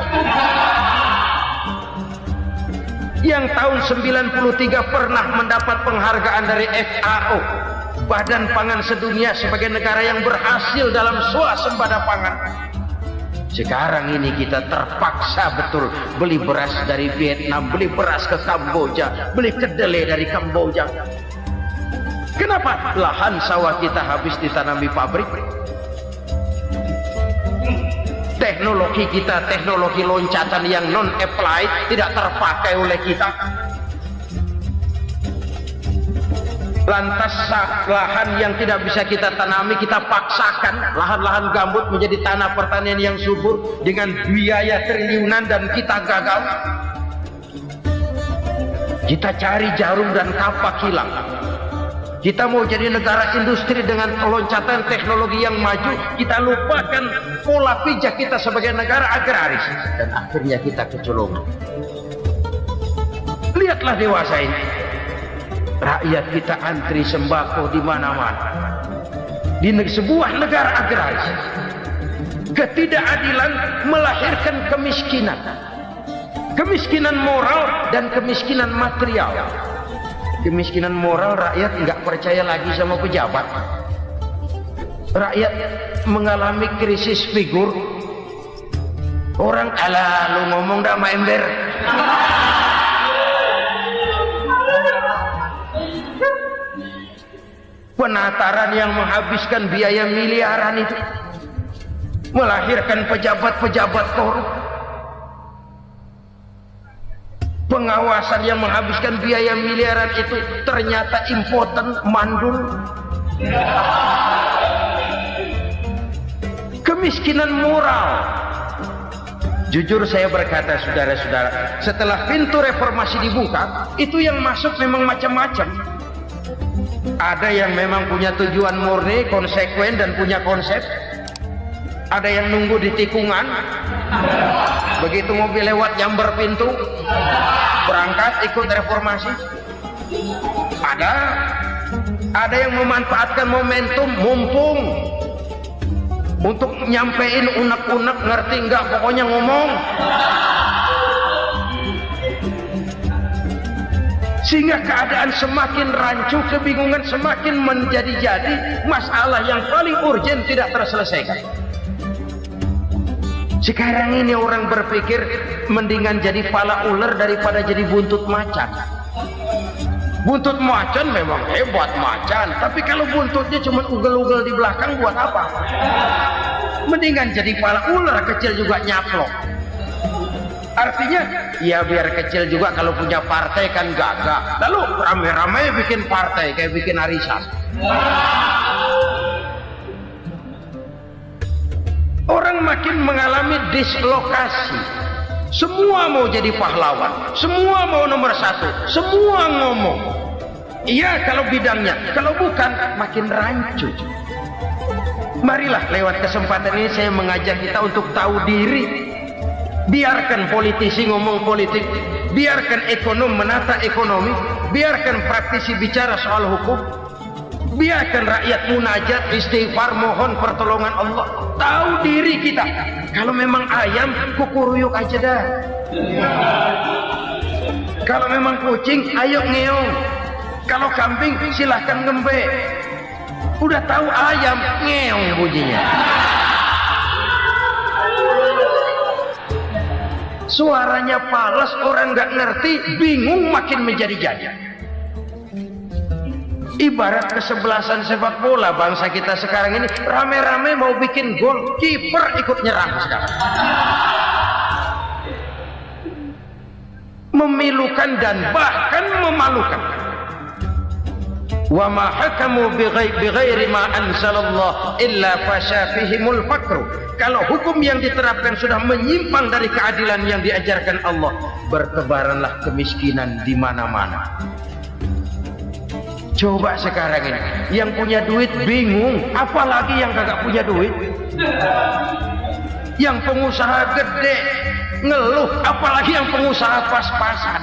yang tahun 93 pernah mendapat penghargaan dari FAO, Badan Pangan Sedunia, sebagai negara yang berhasil dalam swasembada pangan. Sekarang ini kita terpaksa betul beli beras dari Vietnam, beli beras ke Kamboja, beli kedelai dari Kamboja. Kenapa? Lahan sawah kita habis ditanami pabrik. Teknologi kita, teknologi loncatan yang non-applied, tidak terpakai oleh kita. Lantas lahan yang tidak bisa kita tanami, kita paksakan lahan-lahan gambut menjadi tanah pertanian yang subur dengan biaya triliunan, dan kita gagal. Kita cari jarum dan kapak hilang. Kita mau jadi negara industri dengan loncatan teknologi yang maju, kita lupakan pola pijak kita sebagai negara agraris, dan akhirnya kita kecolongan. Lihatlah dewasa ini. Rakyat kita antri sembako di mana-mana. Di sebuah negara agraris, ketidakadilan melahirkan kemiskinan. Kemiskinan moral dan kemiskinan material. Kemiskinan moral, rakyat nggak percaya lagi sama pejabat. Rakyat mengalami krisis figur. Orang, alah lu ngomong dah sama ember. Penataran yang menghabiskan biaya miliaran itu melahirkan pejabat-pejabat korup. Pengawasan yang menghabiskan biaya miliaran itu ternyata impoten, mandul. Kemiskinan moral. Jujur saya berkata, saudara-saudara, setelah pintu reformasi dibuka, itu yang masuk memang macam-macam. Ada yang memang punya tujuan murni, konsekuen, dan punya konsep. Ada yang nunggu di tikungan, begitu mobil lewat nyamber pintu, berangkat ikut reformasi. Ada yang memanfaatkan momentum, mumpung, untuk nyampein unek-unek, ngerti nggak, pokoknya ngomong. Sehingga keadaan semakin rancu, kebingungan semakin menjadi-jadi, masalah yang paling urgen tidak terselesaikan. Sekarang ini orang berpikir mendingan jadi pala ular daripada jadi buntut macan. Buntut macan memang hebat macan, tapi kalau buntutnya cuma ugel-ugel di belakang buat apa? Mendingan jadi pala ular, kecil juga nyaplok. Artinya ya biar kecil juga, kalau punya partai kan gagah. Lalu rame-rame bikin partai kayak bikin arisan. Orang makin mengalami dislokasi. Semua mau jadi pahlawan, semua mau nomor satu, semua ngomong. Iya kalau bidangnya, kalau bukan makin rancu. Marilah lewat kesempatan ini saya mengajak kita untuk tahu diri. Biarkan politisi ngomong politik, biarkan ekonom menata ekonomi, biarkan praktisi bicara soal hukum, biarkan rakyat munajat, istighfar, mohon pertolongan Allah. Tahu diri kita. Kalau memang ayam, kukuruyuk aja dah. Kalau memang kucing, ayo ngeong. Kalau kambing, silahkan ngembe. Udah tahu ayam, ngeong bunyinya. Suaranya palas, orang nggak ngerti, bingung, makin menjadi-jadi. Ibarat kesebelasan sepak bola bangsa kita sekarang ini, rame-rame mau bikin gol, kiper ikut nyerang sekarang. Memilukan dan bahkan memalukan. Wa ma hakamu bighairi ma anzalallah illa fasha fihimul fakru. Kalau hukum yang diterapkan sudah menyimpang dari keadilan yang diajarkan Allah, bertebaranlah kemiskinan di mana-mana. Coba sekarang ini, yang punya duit bingung, apalagi yang kagak punya duit. Yang pengusaha gede ngeluh, apalagi yang pengusaha pas-pasan.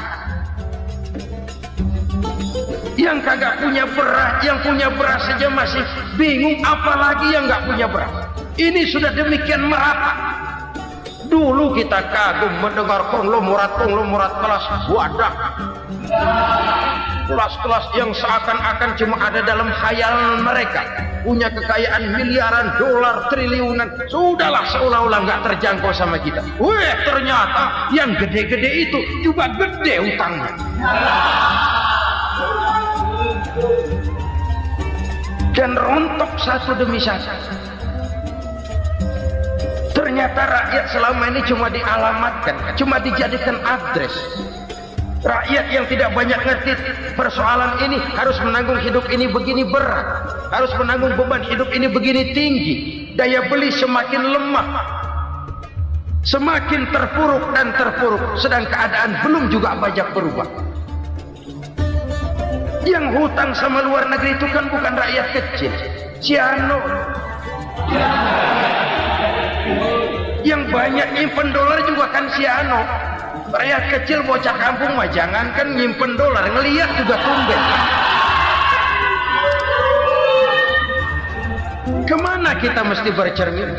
Yang kagak punya beras, yang punya beras saja masih bingung, apalagi yang nggak punya beras. Ini sudah demikian merata. Dulu kita kagum mendengar konglomerat kelas, wadah. Kelas-kelas yang seakan-akan cuma ada dalam khayalan mereka, punya kekayaan miliaran dolar, triliunan. Sudahlah, seolah-olah nggak terjangkau sama kita. Weh, ternyata yang gede-gede itu juga gede utangnya. Dan rontok satu demi satu. Ternyata rakyat selama ini cuma dialamatkan, cuma dijadikan address. Rakyat yang tidak banyak ngerti persoalan ini harus menanggung hidup ini begini berat, harus menanggung beban hidup ini begini tinggi, daya beli semakin lemah, semakin terpuruk dan terpuruk, sedang keadaan belum juga banyak berubah. Yang hutang sama luar negeri itu kan bukan rakyat kecil, Ciano. Yang banyak nyimpen dolar juga kan Ciano. Rakyat kecil bocah kampung mah jangankan nyimpen dolar, ngelihat juga tumben. Kemana kita mesti bercermin?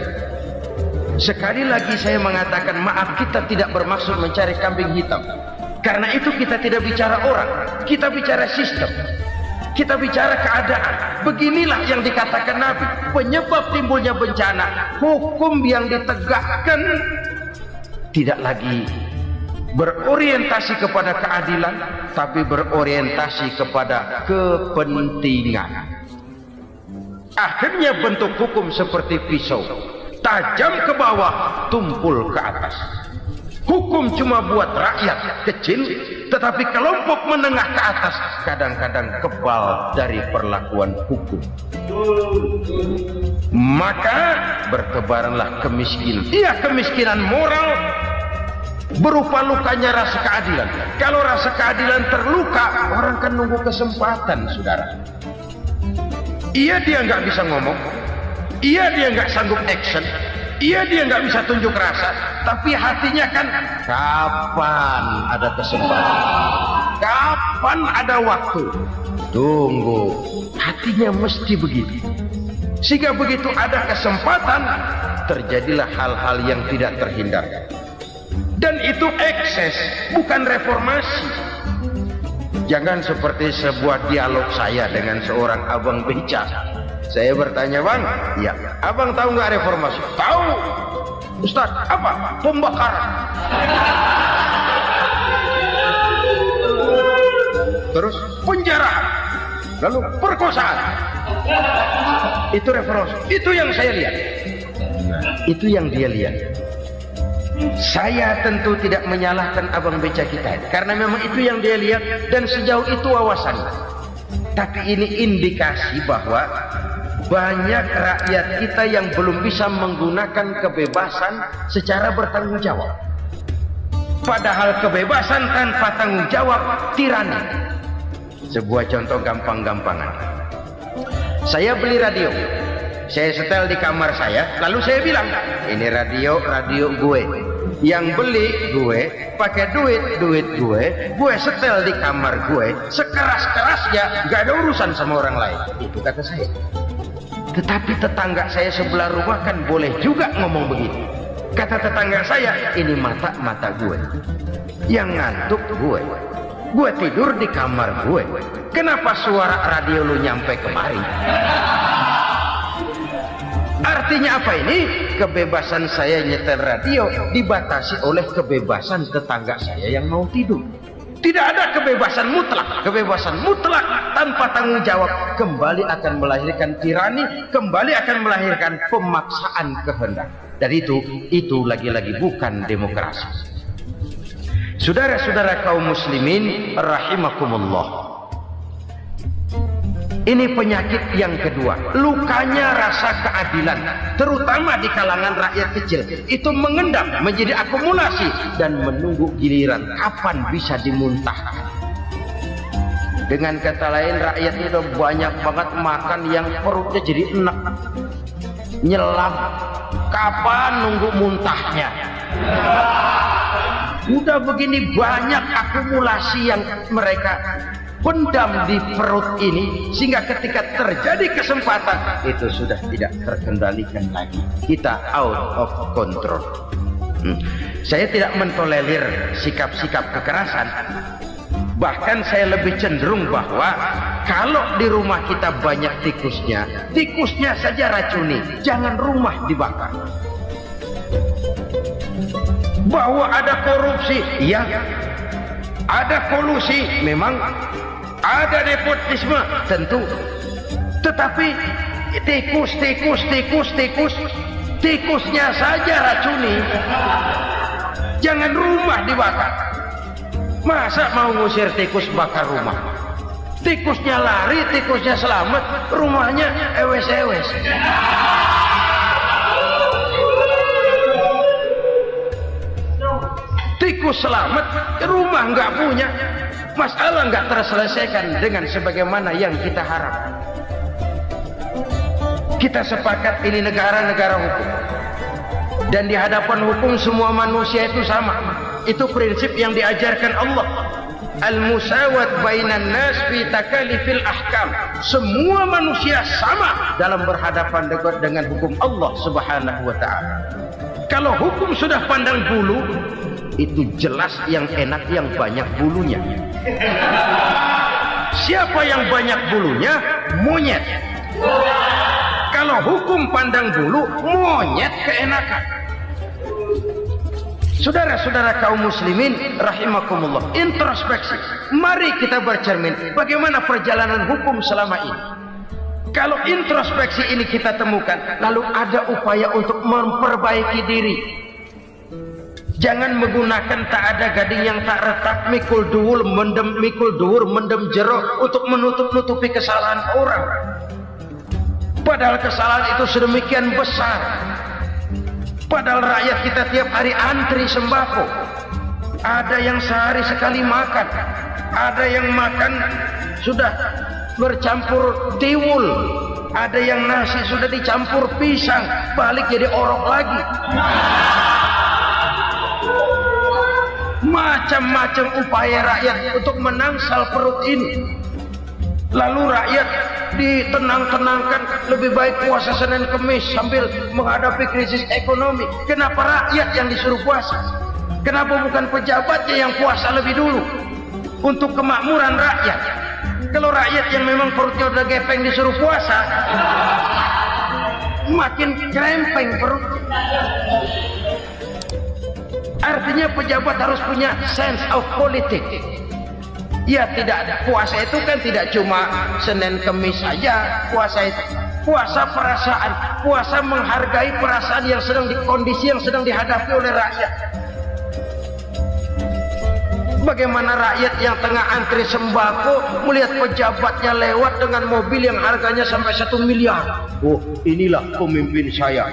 Sekali lagi saya mengatakan maaf, kita tidak bermaksud mencari kambing hitam. Karena itu kita tidak bicara orang, kita bicara sistem, kita bicara keadaan. Beginilah yang dikatakan Nabi, penyebab timbulnya bencana, hukum yang ditegakkan tidak lagi berorientasi kepada keadilan, tapi berorientasi kepada kepentingan. Akhirnya bentuk hukum seperti pisau, tajam ke bawah, tumpul ke atas. Hukum cuma buat rakyat kecil, tetapi kelompok menengah ke atas kadang-kadang kebal dari perlakuan hukum. Maka bertebaranlah kemiskinan. Iya, kemiskinan moral berupa lukanya rasa keadilan. Kalau rasa keadilan terluka, orang kan nunggu kesempatan, saudara. Iya, dia nggak bisa ngomong, iya dia nggak sanggup action, iya dia nggak bisa tunjuk rasa, tapi hatinya kan kapan ada kesempatan, kapan ada waktu, tunggu. Hatinya mesti begitu. Sehingga begitu ada kesempatan, terjadilah hal-hal yang tidak terhindarkan. Dan itu ekses, bukan reformasi. Jangan seperti sebuah dialog saya dengan seorang abang beca. Saya bertanya, bang, ya, abang tahu nggak reformasi? Tahu, Ustaz. Apa? Pembakaran. Terus penjarahan, lalu perkosaan. Itu reformasi. Itu yang saya lihat. Itu yang dia lihat. Saya tentu tidak menyalahkan abang beca kita, karena memang itu yang dia lihat dan sejauh itu wawasannya. Tapi ini indikasi bahwa banyak rakyat kita yang belum bisa menggunakan kebebasan secara bertanggung jawab. Padahal kebebasan tanpa tanggung jawab tirani. Sebuah contoh gampang-gampangan. Saya beli radio, saya setel di kamar saya, lalu saya bilang, ini radio gue. Yang beli gue, pakai duit gue setel di kamar gue, sekeras-kerasnya, gak ada urusan sama orang lain. Itu kata saya. Tetapi tetangga saya sebelah rumah kan boleh juga ngomong begitu. Kata tetangga saya, ini mata gue, yang ngantuk gue tidur di kamar gue, kenapa suara radio lu nyampe kemari? Artinya apa ini? Kebebasan saya nyetel radio dibatasi oleh kebebasan tetangga saya yang mau tidur. Tidak ada kebebasan mutlak. Kebebasan mutlak tanpa tanggung jawab kembali akan melahirkan tirani, kembali akan melahirkan pemaksaan kehendak. Dan itu lagi-lagi bukan demokrasi. Saudara-saudara kaum muslimin rahimakumullah. Ini penyakit yang kedua, lukanya rasa keadilan, terutama di kalangan rakyat kecil. Itu mengendap menjadi akumulasi dan menunggu giliran kapan bisa dimuntahkan. Dengan kata lain, rakyat itu banyak banget makan yang perutnya jadi enak, nyelam. Kapan nunggu muntahnya? Udah begini banyak akumulasi yang mereka pendam di perut ini, sehingga ketika terjadi kesempatan itu sudah tidak terkendalikan lagi. Kita out of control. Saya tidak mentolerir sikap-sikap kekerasan. Bahkan saya lebih cenderung bahwa kalau di rumah kita banyak tikusnya saja racuni, jangan rumah dibakar. Bahwa ada korupsi, ya, ada kolusi, memang ada nepotisme, tentu. Tetapi tikusnya saja racuni, jangan rumah dibakar. Masa mau ngusir tikus bakar rumah? Tikusnya lari, tikusnya selamat, rumahnya ewes-ewes. Tikus selamat, rumah nggak punya, masalah nggak terselesaikan dengan sebagaimana yang kita harapkan. Kita sepakat ini negara hukum, dan di hadapan hukum semua manusia itu sama. Itu prinsip yang diajarkan Allah. Al-musawat bainan nas fi takalifil ahkam. Semua manusia sama dalam berhadapan dengan hukum Allah Subhanahu wa taala. Kalau hukum sudah pandang bulu, itu jelas yang enak yang banyak bulunya. Siapa yang banyak bulunya? Monyet. Kalau hukum pandang bulu, monyet keenakan. Saudara-saudara kaum muslimin rahimakumullah, introspeksi. Mari kita bercermin bagaimana perjalanan hukum selama ini. Kalau introspeksi ini kita temukan, lalu ada upaya untuk memperbaiki diri. Jangan menggunakan tak ada gading yang tak retak, mikul duwur mendem jero untuk menutup-nutupi kesalahan orang. Padahal kesalahan itu sedemikian besar. Padahal rakyat kita tiap hari antri sembako. Ada yang sehari sekali makan, ada yang makan sudah bercampur tiwul, ada yang nasi sudah dicampur pisang, balik jadi orok lagi. Macam-macam upaya rakyat untuk menangsal perut ini. Lalu rakyat ditenang-tenangkan, lebih baik puasa Senin Kemis sambil menghadapi krisis ekonomi. Kenapa rakyat yang disuruh puasa? Kenapa bukan pejabatnya yang puasa lebih dulu untuk kemakmuran rakyat? Kalau rakyat yang memang perutnya udah gepeng disuruh puasa, makin krempeng perutnya. Artinya pejabat harus punya sense of politics. Ya, tidak ada. Puasa itu kan tidak cuma Senin Kemis saja. Puasa itu puasa perasaan, puasa menghargai perasaan yang sedang kondisi yang sedang dihadapi oleh rakyat. Bagaimana rakyat yang tengah antri sembako melihat pejabatnya lewat dengan mobil yang harganya sampai 1 miliar. Oh, inilah pemimpin saya.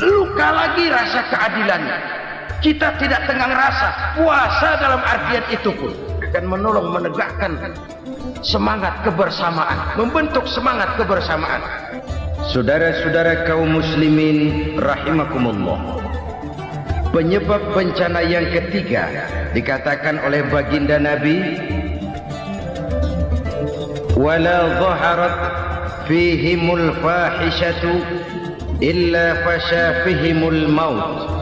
Luka lagi rasa keadilannya. Kita tidak tenggang rasa. Puasa dalam artian itu pun akan menolong menegakkan semangat kebersamaan, membentuk semangat kebersamaan. Saudara-saudara kaum muslimin rahimakumullah, penyebab bencana yang ketiga dikatakan oleh baginda Nabi, wala dhaharat fihimul fahishatu illa fasha fihimul maut.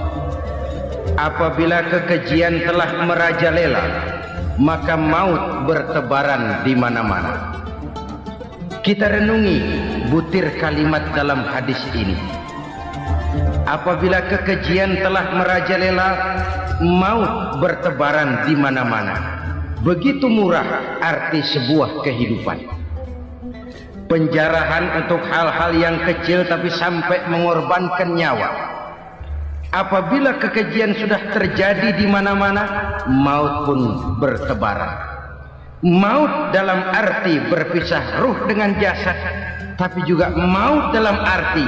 Apabila kekejian telah merajalela, maka maut bertebaran di mana-mana. Kita renungi butir kalimat dalam hadis ini. Apabila kekejian telah merajalela, maut bertebaran di mana-mana. Begitu murah arti sebuah kehidupan. Penjarahan untuk hal-hal yang kecil tapi sampai mengorbankan nyawa. Apabila kekejian sudah terjadi di mana-mana, maut pun bertebaran. Maut dalam arti berpisah ruh dengan jasad, tapi juga maut dalam arti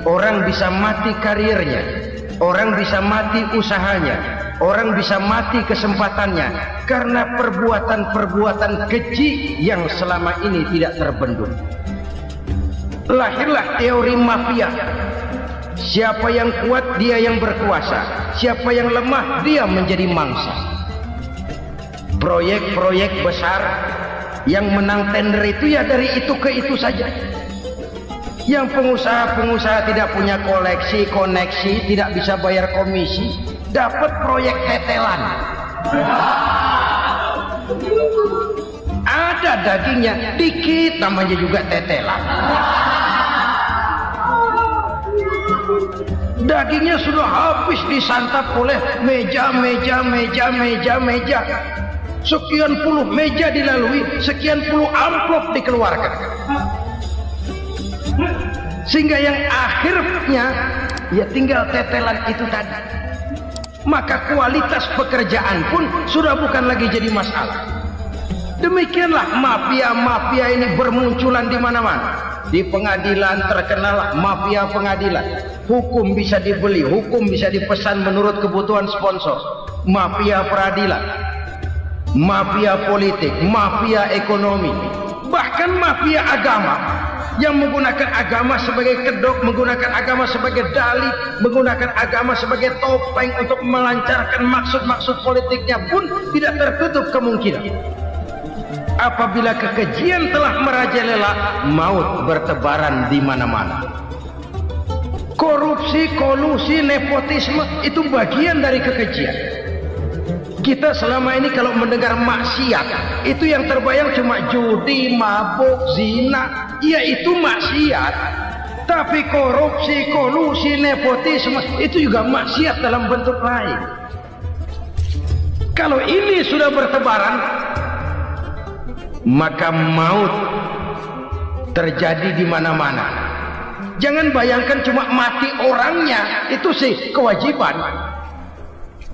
orang bisa mati karirnya, orang bisa mati usahanya, orang bisa mati kesempatannya karena perbuatan-perbuatan keji yang selama ini tidak terbendung. Lahirlah teori mafia. Siapa yang kuat dia yang berkuasa, siapa yang lemah dia menjadi mangsa. Proyek-proyek besar yang menang tender itu ya dari itu ke itu saja. Yang pengusaha-pengusaha tidak punya koneksi, tidak bisa bayar komisi, dapat proyek tetelan. Ada dagingnya dikit, namanya juga tetelan. Dagingnya sudah habis disantap oleh meja. Sekian puluh meja dilalui, sekian puluh amplop dikeluarkan. Sehingga yang akhirnya ya tinggal tetelan itu tadi. Maka kualitas pekerjaan pun sudah bukan lagi jadi masalah. Demikianlah mafia-mafia ini bermunculan di mana-mana. Di pengadilan terkenal mafia pengadilan. Hukum bisa dibeli, hukum bisa dipesan menurut kebutuhan sponsor. Mafia peradilan, mafia politik, mafia ekonomi, bahkan mafia agama yang menggunakan agama sebagai kedok, menggunakan agama sebagai dalih, menggunakan agama sebagai topeng untuk melancarkan maksud-maksud politiknya pun tidak tertutup kemungkinan. Apabila kekejian telah merajalela, maut bertebaran di mana-mana. Korupsi, kolusi, nepotisme itu bagian dari kekejian. Kita selama ini kalau mendengar maksiat, itu yang terbayang cuma judi, mabuk, zina. Ya itu maksiat. Tapi korupsi, kolusi, nepotisme itu juga maksiat dalam bentuk lain. Kalau ini sudah bertebaran, maka maut terjadi di mana-mana. Jangan bayangkan cuma mati orangnya, itu sih kewajiban.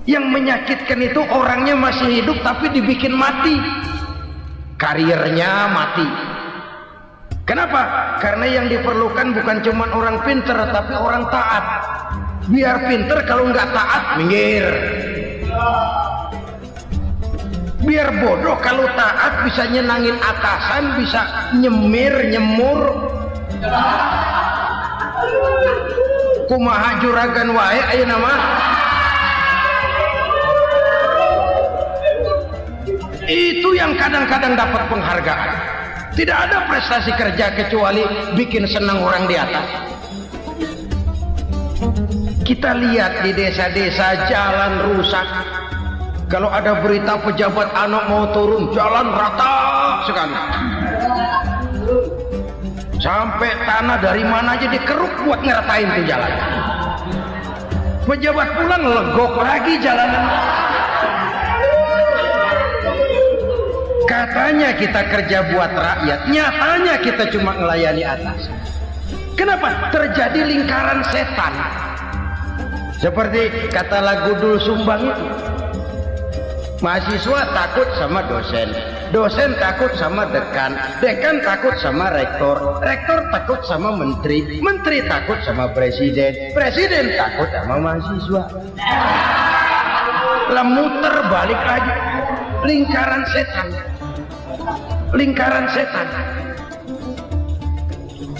Yang menyakitkan itu orangnya masih hidup tapi dibikin mati, karirnya mati. Kenapa? Karena yang diperlukan bukan cuma orang pinter tapi orang taat. Biar pinter, kalau nggak taat minggir. Biar bodoh, kalau taat bisa nyenangin atasan, bisa nyemur. Kumaha juragan wae ayo nama. Itu yang kadang-kadang dapat penghargaan. Tidak ada prestasi kerja kecuali bikin senang orang di atas. Kita lihat di desa-desa jalan rusak. Kalau ada berita pejabat anak mau turun, jalan rata sekali. Sampai tanah dari mana aja dikeruk buat ngeratain tuh jalan. Pejabat pulang legok lagi jalanan. Katanya kita kerja buat rakyat, nyatanya kita cuma melayani atas. Kenapa? Terjadi lingkaran setan. Seperti kata lagu Dul Sumbang itu. Mahasiswa takut sama dosen, dosen takut sama dekan, dekan takut sama rektor, rektor takut sama menteri, menteri takut sama presiden, presiden takut sama mahasiswa. Lah muter balik lagi. lingkaran setan. Lingkaran setan.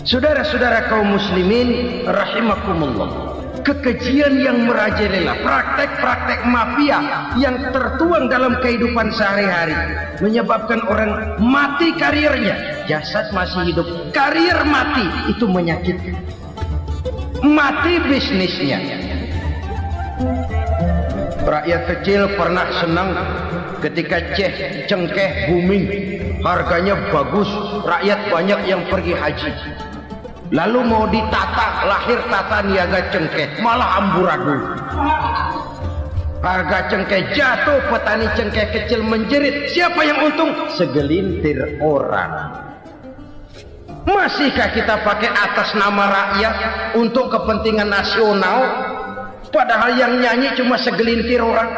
Saudara-saudara kaum muslimin rahimakumullah, kekejian yang merajalela, praktek-praktek mafia yang tertuang dalam kehidupan sehari-hari menyebabkan orang mati karirnya, jasad masih hidup, karir mati, itu menyakitkan. Mati bisnisnya. Rakyat kecil pernah senang ketika cengkeh booming, harganya bagus, rakyat banyak yang pergi haji. Lalu mau ditata, lahir tata niaga cengkeh, malah amburadul. Harga cengkeh jatuh, petani cengkeh kecil menjerit. Siapa yang untung? Segelintir orang. Masihkah kita pakai atas nama rakyat untuk kepentingan nasional, padahal yang nyanyi cuma segelintir orang?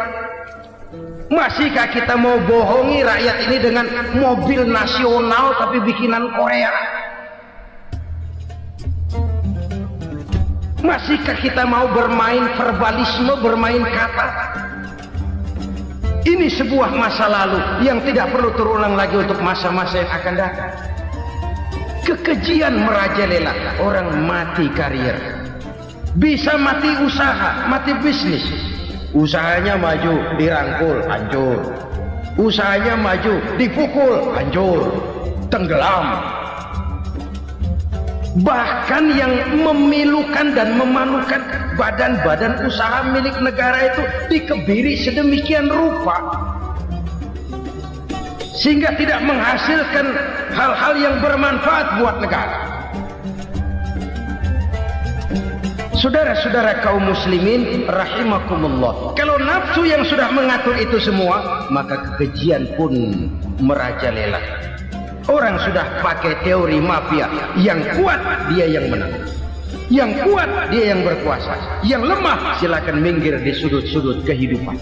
Masihkah kita mau bohongi rakyat ini dengan mobil nasional tapi bikinan Korea? Masihkah kita mau bermain verbalisme, bermain kata? Ini sebuah masa lalu yang tidak perlu terulang lagi untuk masa-masa yang akan datang. Kekejian merajalela, orang mati karir, bisa mati usaha, mati bisnis. Usahanya maju, dirangkul, hancur. Usahanya maju, dipukul, hancur, tenggelam. Bahkan yang memilukan dan memalukan badan-badan usaha milik negara itu dikebiri sedemikian rupa sehingga tidak menghasilkan hal-hal yang bermanfaat buat negara. Saudara-saudara kaum muslimin rahimakumullah, kalau nafsu yang sudah mengatur itu semua, maka kekejian pun merajalela. Orang sudah pakai teori mafia, yang kuat dia yang menang, yang kuat dia yang berkuasa, yang lemah silakan minggir di sudut-sudut kehidupan.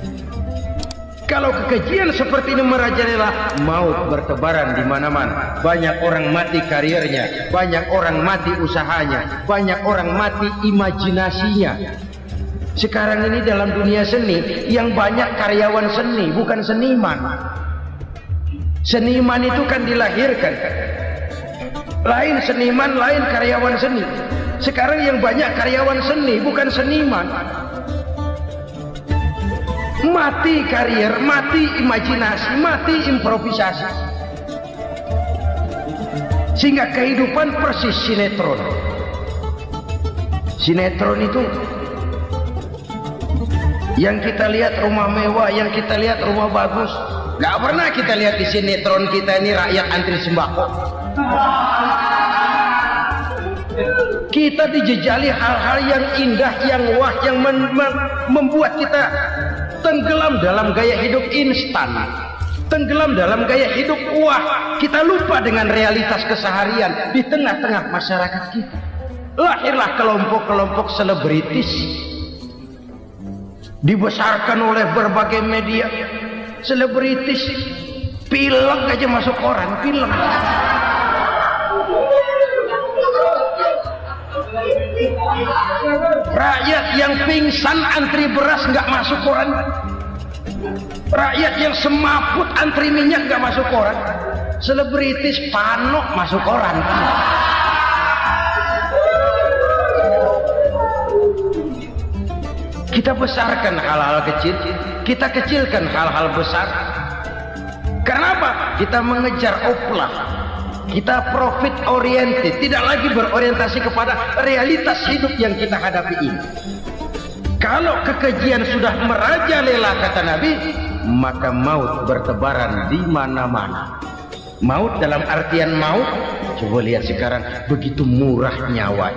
Kalau kekejian seperti ini merajalela, maut bertebaran di mana-mana. Banyak orang mati karirnya, banyak orang mati usahanya, banyak orang mati imajinasinya. Sekarang ini dalam dunia seni yang banyak karyawan seni, bukan seniman. Seniman itu kan dilahirkan, lain seniman, lain karyawan seni. Sekarang yang banyak karyawan seni, bukan seniman. Mati karir, mati imajinasi, mati improvisasi, sehingga kehidupan persis sinetron. Sinetron itu yang kita lihat rumah mewah, yang kita lihat rumah bagus. Gak pernah kita lihat di sinetron kita ini rakyat antri sembako. Kita dijejali hal-hal yang indah, yang wah, yang membuat kita tenggelam dalam gaya hidup instan, tenggelam dalam gaya hidup wah. Kita lupa dengan realitas keseharian di tengah-tengah masyarakat kita. Lahirlah kelompok-kelompok selebritis, dibesarkan oleh berbagai media. Selebritis pilek aja masuk koran, pilek. Rakyat yang pingsan antri beras nggak masuk koran. Rakyat yang semaput antri minyak nggak masuk koran. Selebritis panok masuk koran. Kita besarkan hal-hal kecil, kita kecilkan hal-hal besar. Kenapa? Kita mengejar oplah, kita profit oriented, tidak lagi berorientasi kepada realitas hidup yang kita hadapi ini. Kalau kekejian sudah merajalela, kata Nabi, maka maut bertebaran di mana-mana. Maut dalam artian maut, coba lihat sekarang begitu murah nyawa.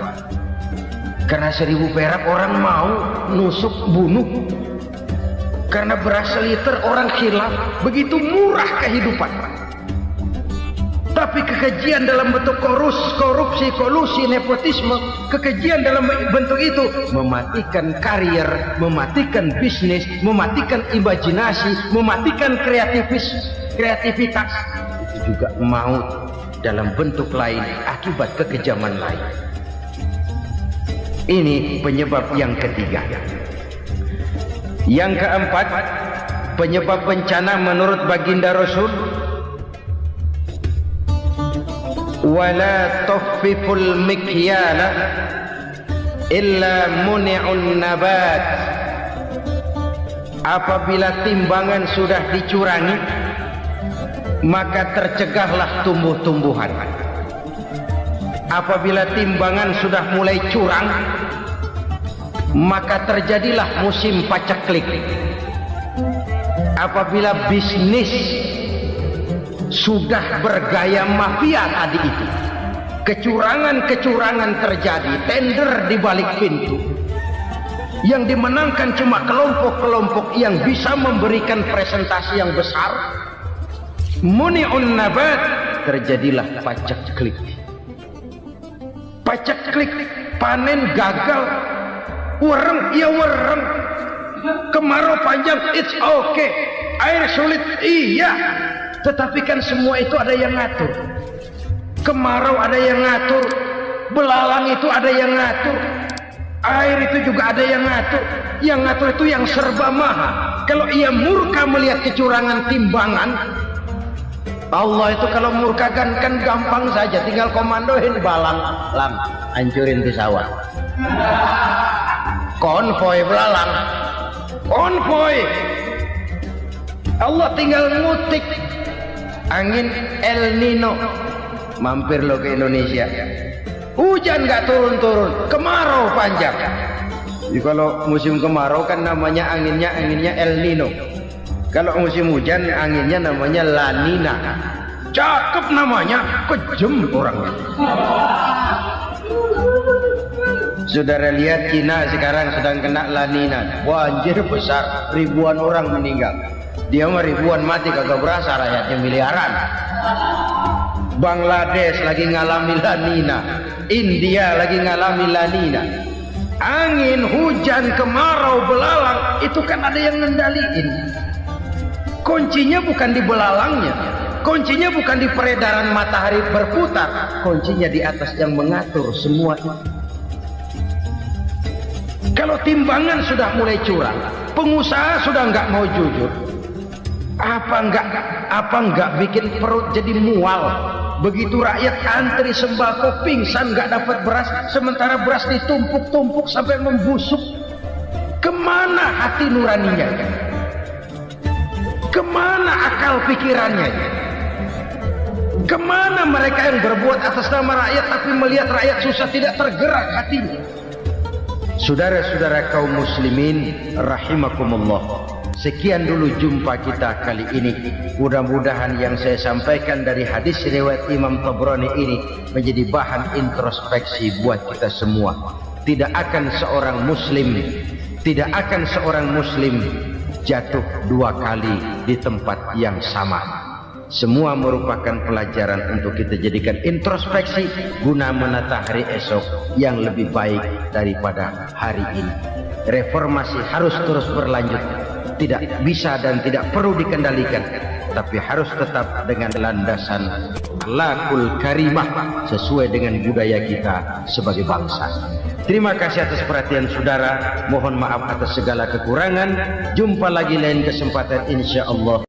Karena 1000 perak orang mau nusuk bunuh. Karena beras seliter orang khilaf. Begitu murah kehidupan. Tapi kekejian dalam bentuk korupsi, kolusi, nepotisme, kekejian dalam bentuk itu mematikan karir, mematikan bisnis, mematikan imajinasi, mematikan kreativitas. Itu juga maut dalam bentuk lain akibat kekejaman lain. Ini penyebab yang ketiga. Yang keempat, Penyebab bencana menurut baginda Rasul, wala tuffiful mikyala illa muni'un nabat. Apabila timbangan sudah dicurangi, maka tercegahlah tumbuh-tumbuhan. Apabila timbangan sudah mulai curang, maka terjadilah musim paceklik. Apabila bisnis sudah bergaya mafia tadi itu, kecurangan-kecurangan terjadi, tender di balik pintu, yang dimenangkan cuma kelompok-kelompok yang bisa memberikan presentasi yang besar, muni'un nabat, terjadilah paceklik. Paceklik, panen gagal, wereng, ya wereng, kemarau panjang, it's okay, air sulit, iya, tetapi kan semua itu ada yang ngatur. Kemarau ada yang ngatur, belalang itu ada yang ngatur, air itu juga ada yang ngatur. Yang ngatur itu yang serba maha. Kalau ia murka melihat kecurangan timbangan, Allah itu kalau murka kan gampang saja, tinggal komandoin balang, lang, hancurin pesawat. Konvoy belalang, konvoy. Allah tinggal ngutik angin El Nino, mampir lo ke Indonesia. Hujan nggak turun-turun, kemarau panjang. Jadi kalau musim kemarau kan namanya anginnya El Nino. Kalau musim hujan anginnya namanya La Nina. Cakep namanya, kejem orangnya. Saudara lihat Cina sekarang sedang kena La Nina, banjir besar, ribuan orang meninggal. Dia mah ribuan mati kagak berasa, rakyatnya miliaran. Bangladesh lagi ngalami La Nina, India lagi ngalami La Nina. Angin, hujan, kemarau, belalang itu kan ada yang ngendaliin. Kuncinya bukan di belalangnya, kuncinya bukan di peredaran matahari berputar, kuncinya di atas yang mengatur semua itu. Kalau timbangan sudah mulai curang, pengusaha sudah nggak mau jujur, apa enggak bikin perut jadi mual. Begitu rakyat antri sembako pingsan nggak dapat beras, sementara beras ditumpuk-tumpuk sampai membusuk. Kemana hati nuraninya? Kemana akal pikirannya? Kemana mereka yang berbuat atas nama rakyat tapi melihat rakyat susah tidak tergerak hatinya? Saudara-saudara kaum muslimin rahimakumullah, sekian dulu jumpa kita kali ini. Mudah-mudahan yang saya sampaikan dari hadis riwayat Imam Tabrani ini menjadi bahan introspeksi buat kita semua. Tidak akan seorang muslim jatuh dua kali di tempat yang sama. Semua merupakan pelajaran untuk kita jadikan introspeksi guna menata hari esok yang lebih baik daripada hari ini. Reformasi harus terus berlanjut, tidak bisa dan tidak perlu dikendalikan, tapi harus tetap dengan landasan akhlakul karimah sesuai dengan budaya kita sebagai bangsa. Terima kasih atas perhatian saudara, mohon maaf atas segala kekurangan. Jumpa lagi lain kesempatan insyaallah.